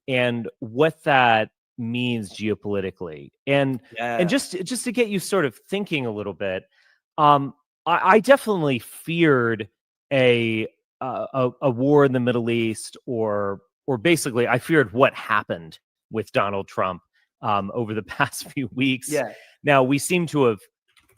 and what that means geopolitically, and just to get you sort of thinking a little bit. I definitely feared a war in the Middle East, or basically I feared what happened with Donald Trump over the past few weeks. Yeah. Now we seem to have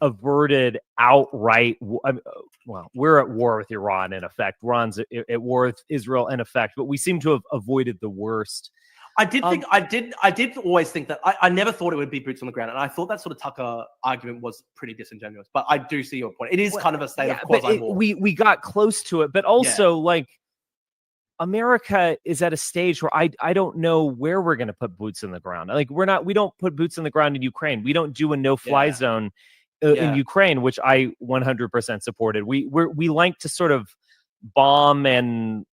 averted outright. Well, we're at war with Iran in effect. Iran's at war with Israel in effect, but we seem to have avoided the worst. I did always think that I never thought it would be boots on the ground, and I thought that sort of Tucker argument was pretty disingenuous. But I do see your point. It is kind of a state of quasi-war. We got close to it, but also like America is at a stage where I don't know where we're going to put boots in the ground. Like we don't put boots in the ground in Ukraine. We don't do a no-fly zone in Ukraine, which I 100% supported. We like to sort of bomb and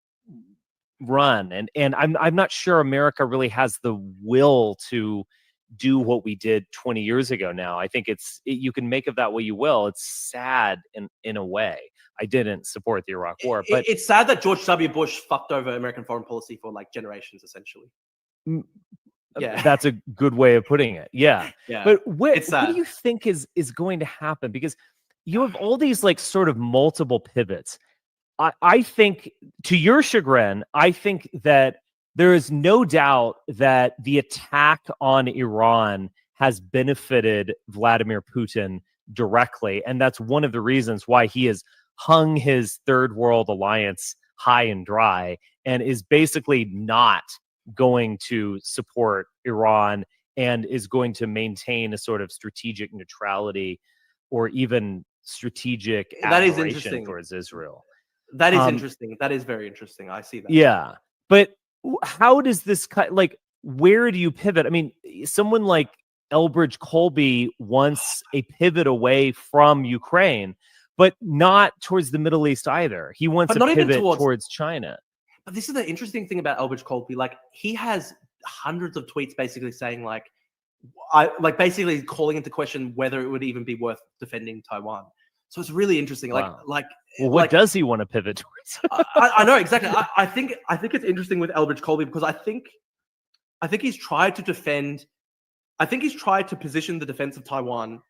run, and I'm not sure America really has the will to do what we did 20 years ago now. I think you can make of that what you will. It's sad in a way. I didn't support the Iraq War, but it's sad that George W. Bush fucked over American foreign policy for like generations, essentially. Yeah, that's a good way of putting it. Yeah. But what do you think is going to happen? Because you have all these like sort of multiple pivots. I think, to your chagrin, I think that there is no doubt that the attack on Iran has benefited Vladimir Putin directly. And that's one of the reasons why he has hung his third world alliance high and dry and is basically not going to support Iran and is going to maintain a sort of strategic neutrality or even strategic That is admiration interesting. towards Israel. That is interesting. That is very interesting. I see that. Yeah. But how does this like, where do you pivot? I mean, someone like Elbridge Colby wants a pivot away from Ukraine, but not towards the Middle East either. He wants a pivot towards China. But this is the interesting thing about Elbridge Colby. Like, he has hundreds of tweets basically saying basically calling into question whether it would even be worth defending Taiwan. So it's really interesting. Wow. What does he want to pivot towards? I know exactly. I think it's interesting with Elbridge Colby because I think he's tried to defend. I think he's tried to position the defense of Taiwan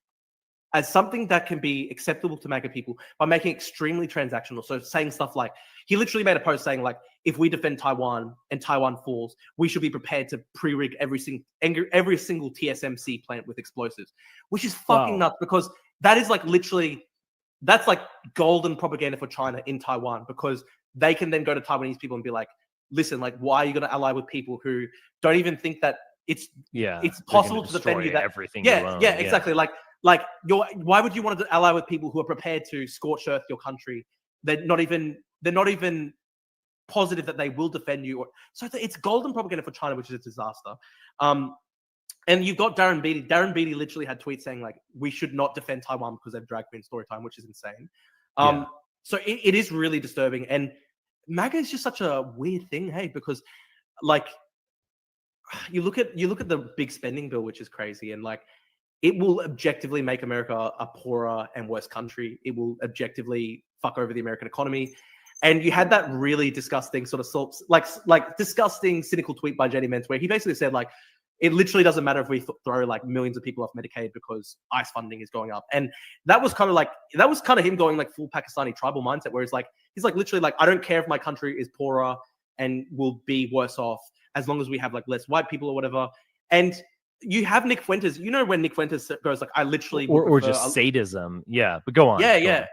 as something that can be acceptable to MAGA people by making it extremely transactional. So saying stuff like, he literally made a post saying like, if we defend Taiwan and Taiwan falls, we should be prepared to pre-rig every single TSMC plant with explosives, which is fucking nuts because that is like literally, that's like golden propaganda for China in Taiwan because they can then go to Taiwanese people and be like, listen, like, why are you going to ally with people who don't even think that it's possible to defend you? That everything. Exactly. Like why would you want to ally with people who are prepared to scorch earth your country? They're not even positive that they will defend you. So it's golden propaganda for China, which is a disaster. And you've got Darren Beattie. Darren Beattie literally had tweets saying like, we should not defend Taiwan because they've dragged me in story time, which is insane. So it is really disturbing. And MAGA is just such a weird thing, hey, because like you look at the big spending bill, which is crazy, and like it will objectively make America a poorer and worse country. It will objectively fuck over the American economy. And you had that really disgusting sort of like disgusting, cynical tweet by JD Vance where he basically said like, it literally doesn't matter if we throw like millions of people off Medicaid because ICE funding is going up. And that was kind of him going like full Pakistani tribal mindset where he's like literally like, I don't care if my country is poorer and will be worse off as long as we have like less white people or whatever. And you have Nick Fuentes, you know, when Nick Fuentes goes like, I literally or just sadism. Yeah, but go on. Yeah.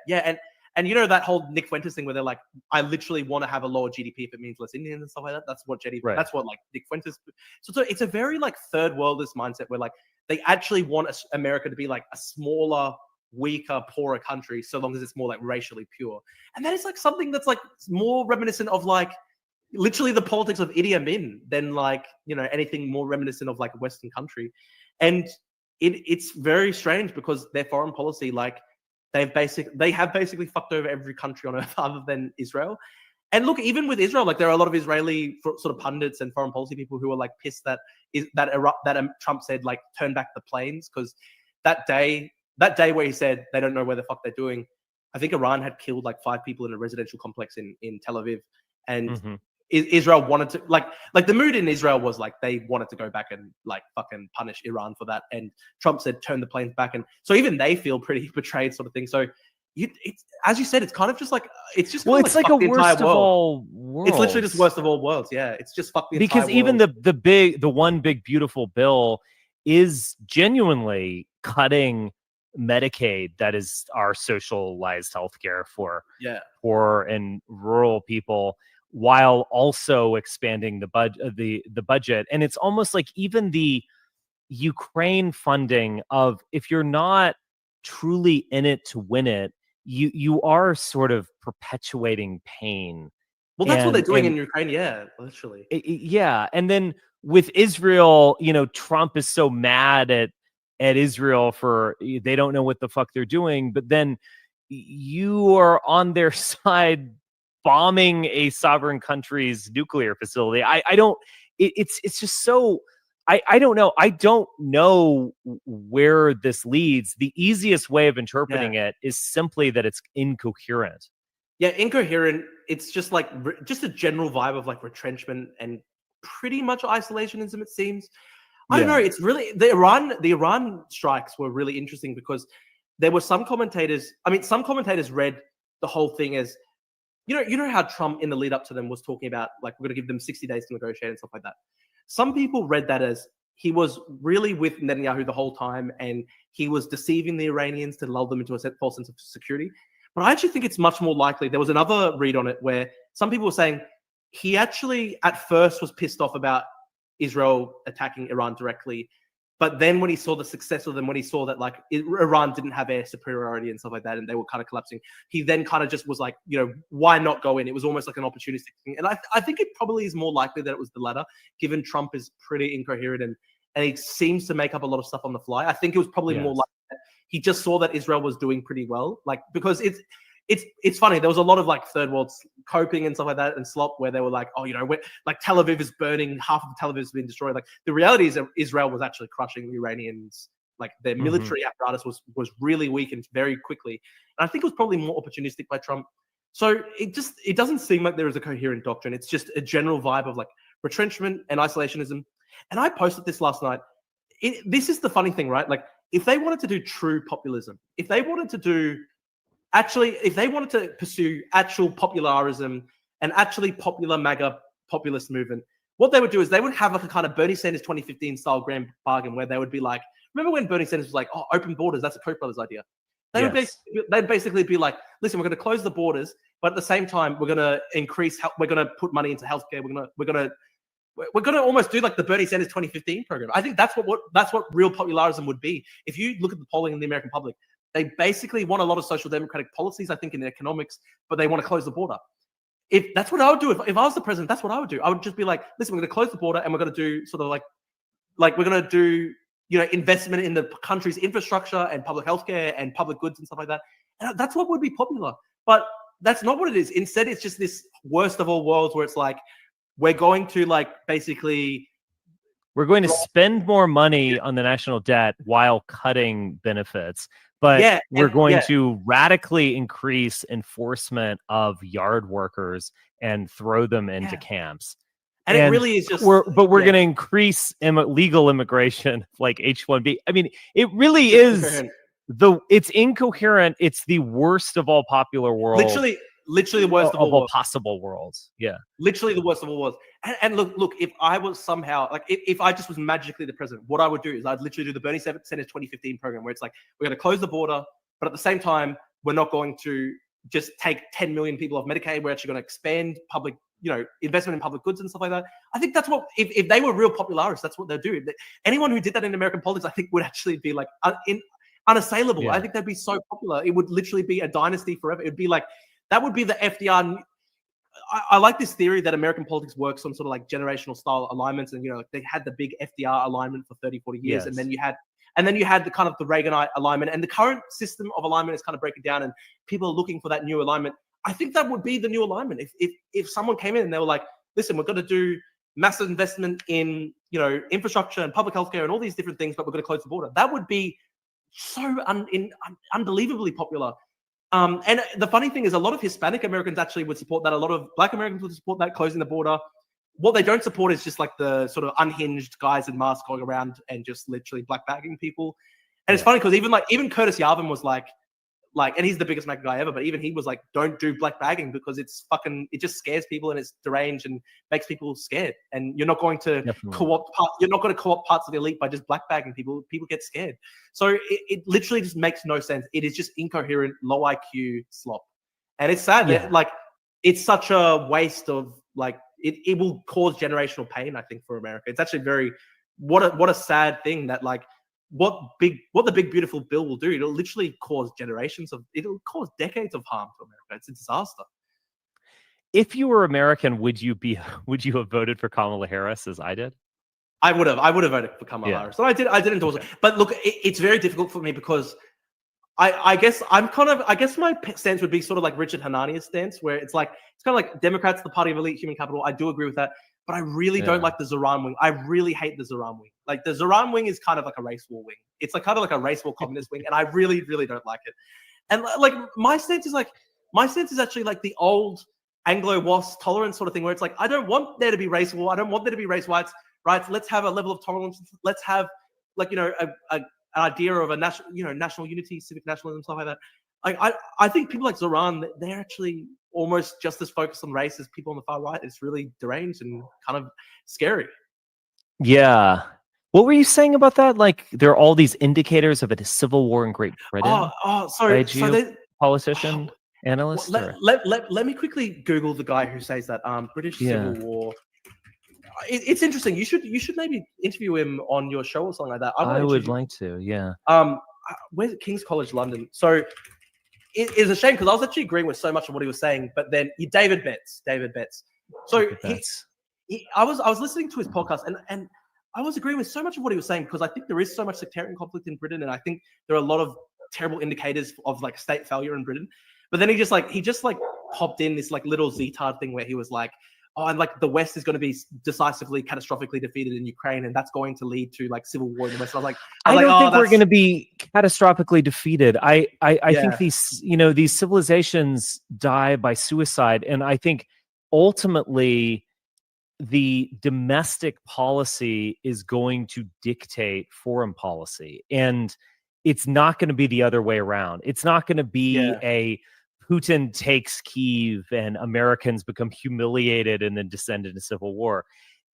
And you know that whole Nick Fuentes thing where they're like, I literally want to have a lower GDP if it means less Indians and stuff like that. That's what that's what like Nick Fuentes. So it's a very like third worldist mindset where like they actually want America to be like a smaller, weaker, poorer country so long as it's more like racially pure. And that is like something that's like more reminiscent of like literally the politics of Idi Amin than like, you know, anything more reminiscent of like a Western country. And it's very strange because their foreign policy, like, they have basically fucked over every country on earth other than Israel. And look, even with Israel, like there are a lot of Israeli sort of pundits and foreign policy people who are like pissed that Trump said like turn back the planes because that day where he said they don't know where the fuck they're doing, I think Iran had killed like 5 people in a residential complex in Tel Aviv, and Israel wanted to like the mood in Israel was like they wanted to go back and like fucking punish Iran for that, and Trump said turn the planes back, and so even they feel pretty betrayed, sort of thing. So it's as you said, it's kind of just like it's like a worst of all worlds. It's literally just worst of all worlds. Yeah, it's just fuck the entire because even world. the one big beautiful bill is genuinely cutting Medicaid, that is our socialized healthcare for poor and rural people, while also expanding the budget. And it's almost like even the Ukraine funding of, if you're not truly in it to win it, you are sort of perpetuating pain. Well, that's what they're doing in Ukraine. Yeah, literally. Yeah. And then with Israel, you know, Trump is so mad at Israel for they don't know what the fuck they're doing, but then you are on their side bombing a sovereign country's nuclear facility. It's just so, I don't know. I don't know where this leads. The easiest way of interpreting it is simply that it's incoherent. Yeah, incoherent. It's just like just a general vibe of like retrenchment and pretty much isolationism, it seems. I don't know. It's really the Iran strikes were really interesting because there were some commentators. I mean, some commentators read the whole thing as, you know how Trump in the lead up to them was talking about like we're going to give them 60 days to negotiate and stuff like that. Some people read that as he was really with Netanyahu the whole time and he was deceiving the Iranians to lull them into a false sense of security. But I actually think it's much more likely. There was another read on it where some people were saying he actually at first was pissed off about Israel attacking Iran directly. But then when he saw the success of them, when he saw that like Iran didn't have air superiority and stuff like that, and they were kind of collapsing, he then kind of just was like, why not go in? It was almost like an opportunistic thing. And I think it probably is more likely that it was the latter, given Trump is pretty incoherent and he seems to make up a lot of stuff on the fly. I think it was probably more like that. He just saw that Israel was doing pretty well, like because it's funny. There was a lot of like third world coping and stuff like that and slop where they were like, like Tel Aviv is burning, half of Tel Aviv has been destroyed. Like the reality is that Israel was actually crushing the Iranians. Like their military apparatus was really weakened very quickly. And I think it was probably more opportunistic by Trump. So it doesn't seem like there is a coherent doctrine. It's just a general vibe of like retrenchment and isolationism. And I posted this last night. This is the funny thing, right? Like if they wanted to do true populism, if they wanted to pursue actual popularism and actually popular MAGA populist movement, what they would do is they would have like a kind of Bernie Sanders 2015 style grand bargain where they would be like, remember when Bernie Sanders was like, oh, open borders, that's a Koch brothers idea. They'd basically be like, listen, we're going to close the borders, but at the same time, we're going to we're going to put money into healthcare. We're going to almost do like the Bernie Sanders 2015 program. I think that's what real popularism would be. If you look at the polling in the American public, they basically want a lot of social democratic policies, I think, in economics, but they want to close the border. If that's what I would do, if I was the president, that's what I would do. I would just be like, listen, we're going to close the border and we're going to do sort of like we're going to do, investment in the country's infrastructure and public healthcare and public goods and stuff like that. And that's what would be popular. But that's not what it is. Instead, it's just this worst of all worlds where it's like, we're going to we're going to spend more money on the national debt while cutting benefits. But we're going to radically increase enforcement of yard workers and throw them into camps. And it really is just... We're going to increase legal immigration like H-1B. I mean, it really is... It's incoherent. It's the worst of all popular worlds. Literally the worst of all possible worlds. Yeah. Literally the worst of all worlds. And look, if I was somehow, like, if I just was magically the president, what I would do is I'd literally do the Bernie Sanders 2015 program where it's like, we're going to close the border, but at the same time, we're not going to just take 10 million people off Medicaid. We're actually going to expand public, investment in public goods and stuff like that. I think that's what, if they were real popularists, that's what they'd do. Anyone who did that in American politics, I think would actually be like unassailable. Yeah. I think they'd be so popular. It would literally be a dynasty forever. It would be like, that would be the FDR. I like this theory that American politics works on sort of like generational style alignments. And, they had the big FDR alignment for 30, 40 years. Yes. And then you had the kind of the Reaganite alignment, and the current system of alignment is kind of breaking down and people are looking for that new alignment. I think that would be the new alignment. If someone came in and they were like, listen, we're going to do massive investment in, infrastructure and public healthcare and all these different things, but we're going to close the border. That would be so unbelievably popular. And the funny thing is a lot of Hispanic Americans actually would support that. A lot of Black Americans would support that, closing the border. What they don't support is just like the sort of unhinged guys in masks going around and just literally black bagging people. And it's funny because even Curtis Yarvin was like, and he's the biggest MAGA guy ever, but even he was like, don't do black bagging because it just scares people and it's deranged and makes people scared. And you're not going to co-opt parts of the elite by just black bagging people. People get scared. So it literally just makes no sense. It is just incoherent, low IQ slop. And it's sad that it's such a waste of it will cause generational pain, I think, for America. It's actually what a sad thing that what the big beautiful bill will do. It'll literally cause it'll cause decades of harm to America. It's a disaster. If you were American, would you have voted for Kamala Harris as I did? I would have voted for Kamala Harris. So I did endorse it. But look, it's very difficult for me because I guess my stance would be sort of like Richard Hanania's stance, where it's kind of like Democrats, the party of elite human capital. I do agree with that. But I really don't like the Zoran wing. I really hate the Zoran wing. Like the Zoran wing is kind of like a race war wing. It's kind of like a race war communist wing, and I really, really don't like it. And my stance is actually like the old Anglo-WAS tolerance sort of thing, where it's like, I don't want there to be race war. I don't want there to be race rights. Let's have a level of tolerance. Let's have an idea of a national unity, civic nationalism, stuff like that. I think people like Zoran, they're actually almost just as focused on race as people on the far right. It's really deranged and kind of scary. Yeah. What were you saying about that? Like, there are all these indicators of a civil war in Great Britain. Sorry. Politician, analyst. Let me quickly Google the guy who says that. British Civil War. it's interesting. You should maybe interview him on your show or something like that. I would like to. Yeah. Where's it? King's College London. So it's a shame because I was actually agreeing with so much of what he was saying, but then David Betts. So I was listening to his podcast and I was agreeing with so much of what he was saying because I think there is so much sectarian conflict in Britain, and I think there are a lot of terrible indicators of like state failure in Britain. But then he just popped in this like little Zetard thing where he was like, oh, and like the West is going to be decisively, catastrophically defeated in Ukraine, and that's going to lead to like civil war in the West. I was like, I don't think we're going to be catastrophically defeated. I think these civilizations die by suicide, and I think ultimately the domestic policy is going to dictate foreign policy, and it's not going to be the other way around. It's not going to be a Putin takes Kyiv and Americans become humiliated and then descend into civil war.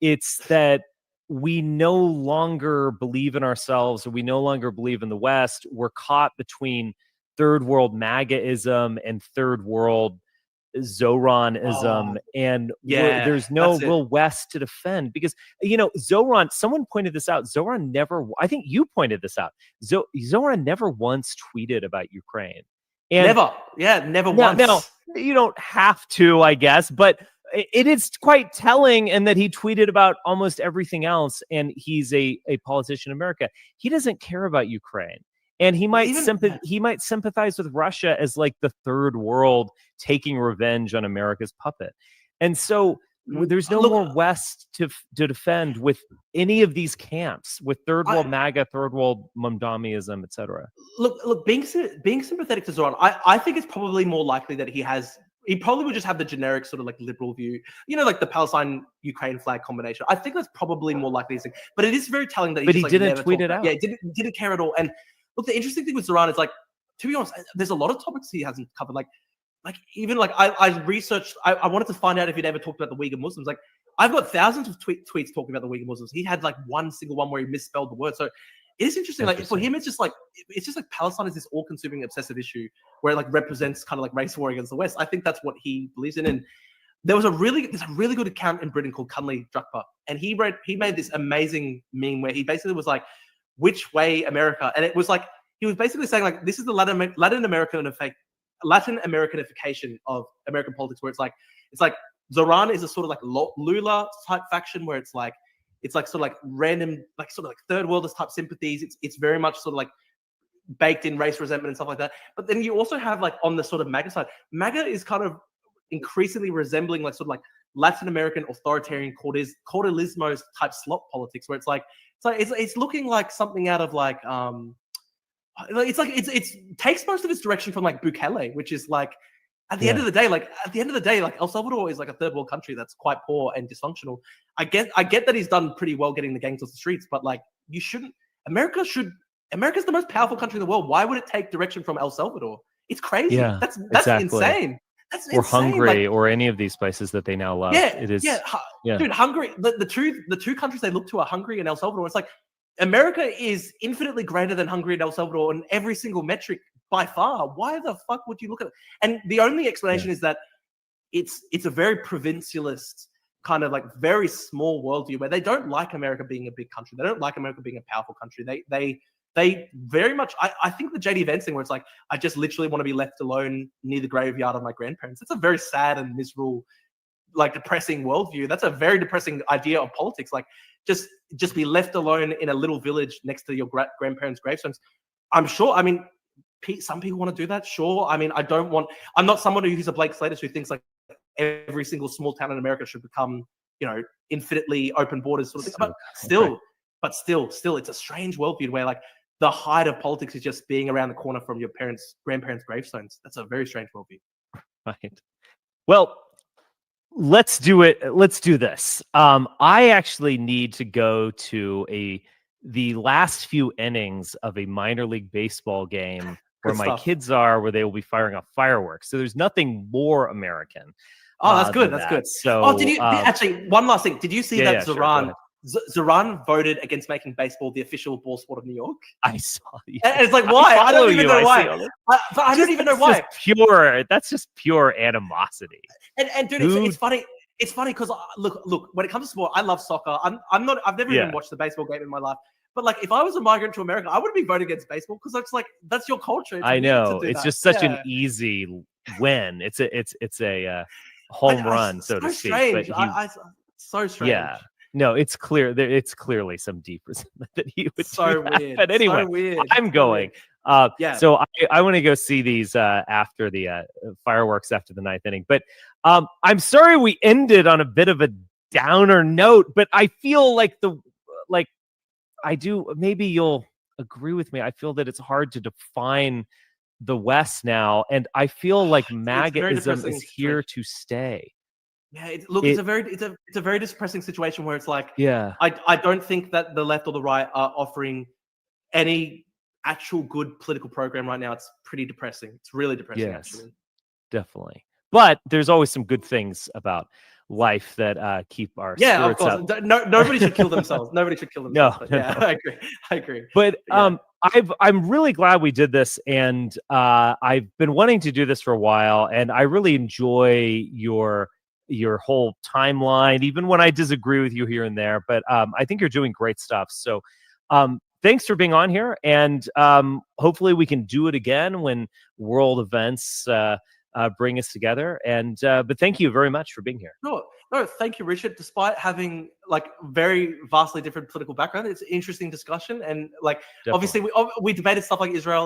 It's that we no longer believe in ourselves, or we no longer believe in the West. We're caught between third world MAGAism and third world Zoranism, and there's no real West to defend because Zoran. Someone pointed this out. Zoran never. I think you pointed this out. Zoran never once tweeted about Ukraine. And never once. Now you don't have to, I guess, but it is quite telling, and that he tweeted about almost everything else. And he's a politician in America. He doesn't care about Ukraine. And he might sympathize with Russia as like the third world taking revenge on America's puppet. And so there's no more West to defend with any of these camps, with third world MAGA, third world Mamdaniism, etc. Look, being sympathetic to Zoran, I think it's probably more likely that he probably would just have the generic sort of like liberal view, like the Palestine-Ukraine flag combination. I think that's probably more likely. But it is very telling that he didn't tweet it out. Yeah, didn't care at all. And look, the interesting thing with Zoran is, like, to be honest, there's a lot of topics he hasn't covered. Like even like I researched. I wanted to find out if he'd ever talked about the Uyghur Muslims. Like, I've got thousands of tweets talking about the Uyghur Muslims. He had like one single one where he misspelled the word. So it is interesting. Like, for him, it's just like Palestine is this all-consuming obsessive issue where it like represents kind of like race war against the West. I think that's what he believes in. And there's a really good account in Britain called Kunle Drakpa, and he made this amazing meme where he basically was like, which way America? And it was like, he was basically saying like, this is the Latin Americanification of American politics, where it's like Zoran is a sort of like Lula type faction where it's like sort of like random, like sort of like third worldist type sympathies. It's very much sort of like baked in race resentment and stuff like that. But then you also have like on the sort of MAGA side, MAGA is kind of increasingly resembling like sort of like Latin American authoritarian Cordelismo type slot politics, where it's looking like something out of like it takes most of its direction from like Bukele, which is like at the end of the day, like El Salvador is like a third world country that's quite poor and dysfunctional. I get that he's done pretty well getting the gangs off the streets, but like America's the most powerful country in the world. Why would it take direction from El Salvador? It's crazy. Yeah, that's exactly. Insane. That's or insane. Hungary, or any of these places that they now love. Yeah, it is. Yeah, dude, Hungary. The two countries they look to are Hungary and El Salvador. It's like America is infinitely greater than Hungary and El Salvador on every single metric by far. Why the fuck would you look at it? And the only explanation is that it's a very provincialist kind of like very small worldview where they don't like America being a big country. They don't like America being a powerful country. They very much, I think the JD Vance thing where it's like, I just literally want to be left alone near the graveyard of my grandparents. That's a very sad and miserable, like depressing worldview. That's a very depressing idea of politics. Like just be left alone in a little village next to your grandparents' gravestones. I'm sure, I mean, some people want to do that. Sure. I mean, I'm not someone who's a Blake Slater who thinks like every single small town in America should become, infinitely open borders sort of thing. But still, it's a strange worldview where like, the height of politics is just being around the corner from your grandparents' gravestones. That's a very strange worldview. Right. Well, let's do it. Let's do this. I actually need to go to the last few innings of a minor league baseball game where my kids are, where they will be firing off fireworks. So there's nothing more American. Oh, that's good. That's good. So, did you actually? One last thing. Did you see that Zoran? Sure, Zoran voted against making baseball the official ball sport of New York. I saw. Yeah. And it's like, why? I don't even know why. I don't even know why. That's just pure animosity. And dude, it's funny. it's funny because look, when it comes to sport, I love soccer. I've never even Yeah. watched a baseball game in my life. But like, if I was a migrant to America, I wouldn't be voting against baseball because it's like that's your culture. It's I weird know. to do It's that. just such an Yeah. easy win. It's a home run, so to speak. Strange. But So strange. yeah. No, it's clear. It's clearly some deep resentment that he would So do that. weird. But anyway, So weird. I'm So going. weird. Yeah. So I want to go see these after the fireworks after the ninth inning. But I'm sorry we ended on a bit of a downer note. But I feel like I do. Maybe you'll agree with me. I feel that it's hard to define the West now, and I feel like MAGAism depressing is here to stay. Yeah, it's a very depressing situation where it's like, Yeah. I don't think that the left or the right are offering any actual good political program right now. It's pretty depressing. It's really depressing, Yes. actually. Definitely. But there's always some good things about life that keep our Yeah, of spirits course. up. Nobody should kill themselves. Nobody should kill themselves. No, But no, yeah, no. I agree. But Yeah. I'm really glad we did this, and I've been wanting to do this for a while, and I really enjoy your whole timeline, even when I disagree with you here and there. But I think you're doing great stuff. So thanks for being on here, and hopefully we can do it again when world events bring us together. And but thank you very much for being here. No, thank you, Richard. Despite having like very vastly different political background, it's an interesting discussion, and like Definitely. obviously we debated stuff like Israel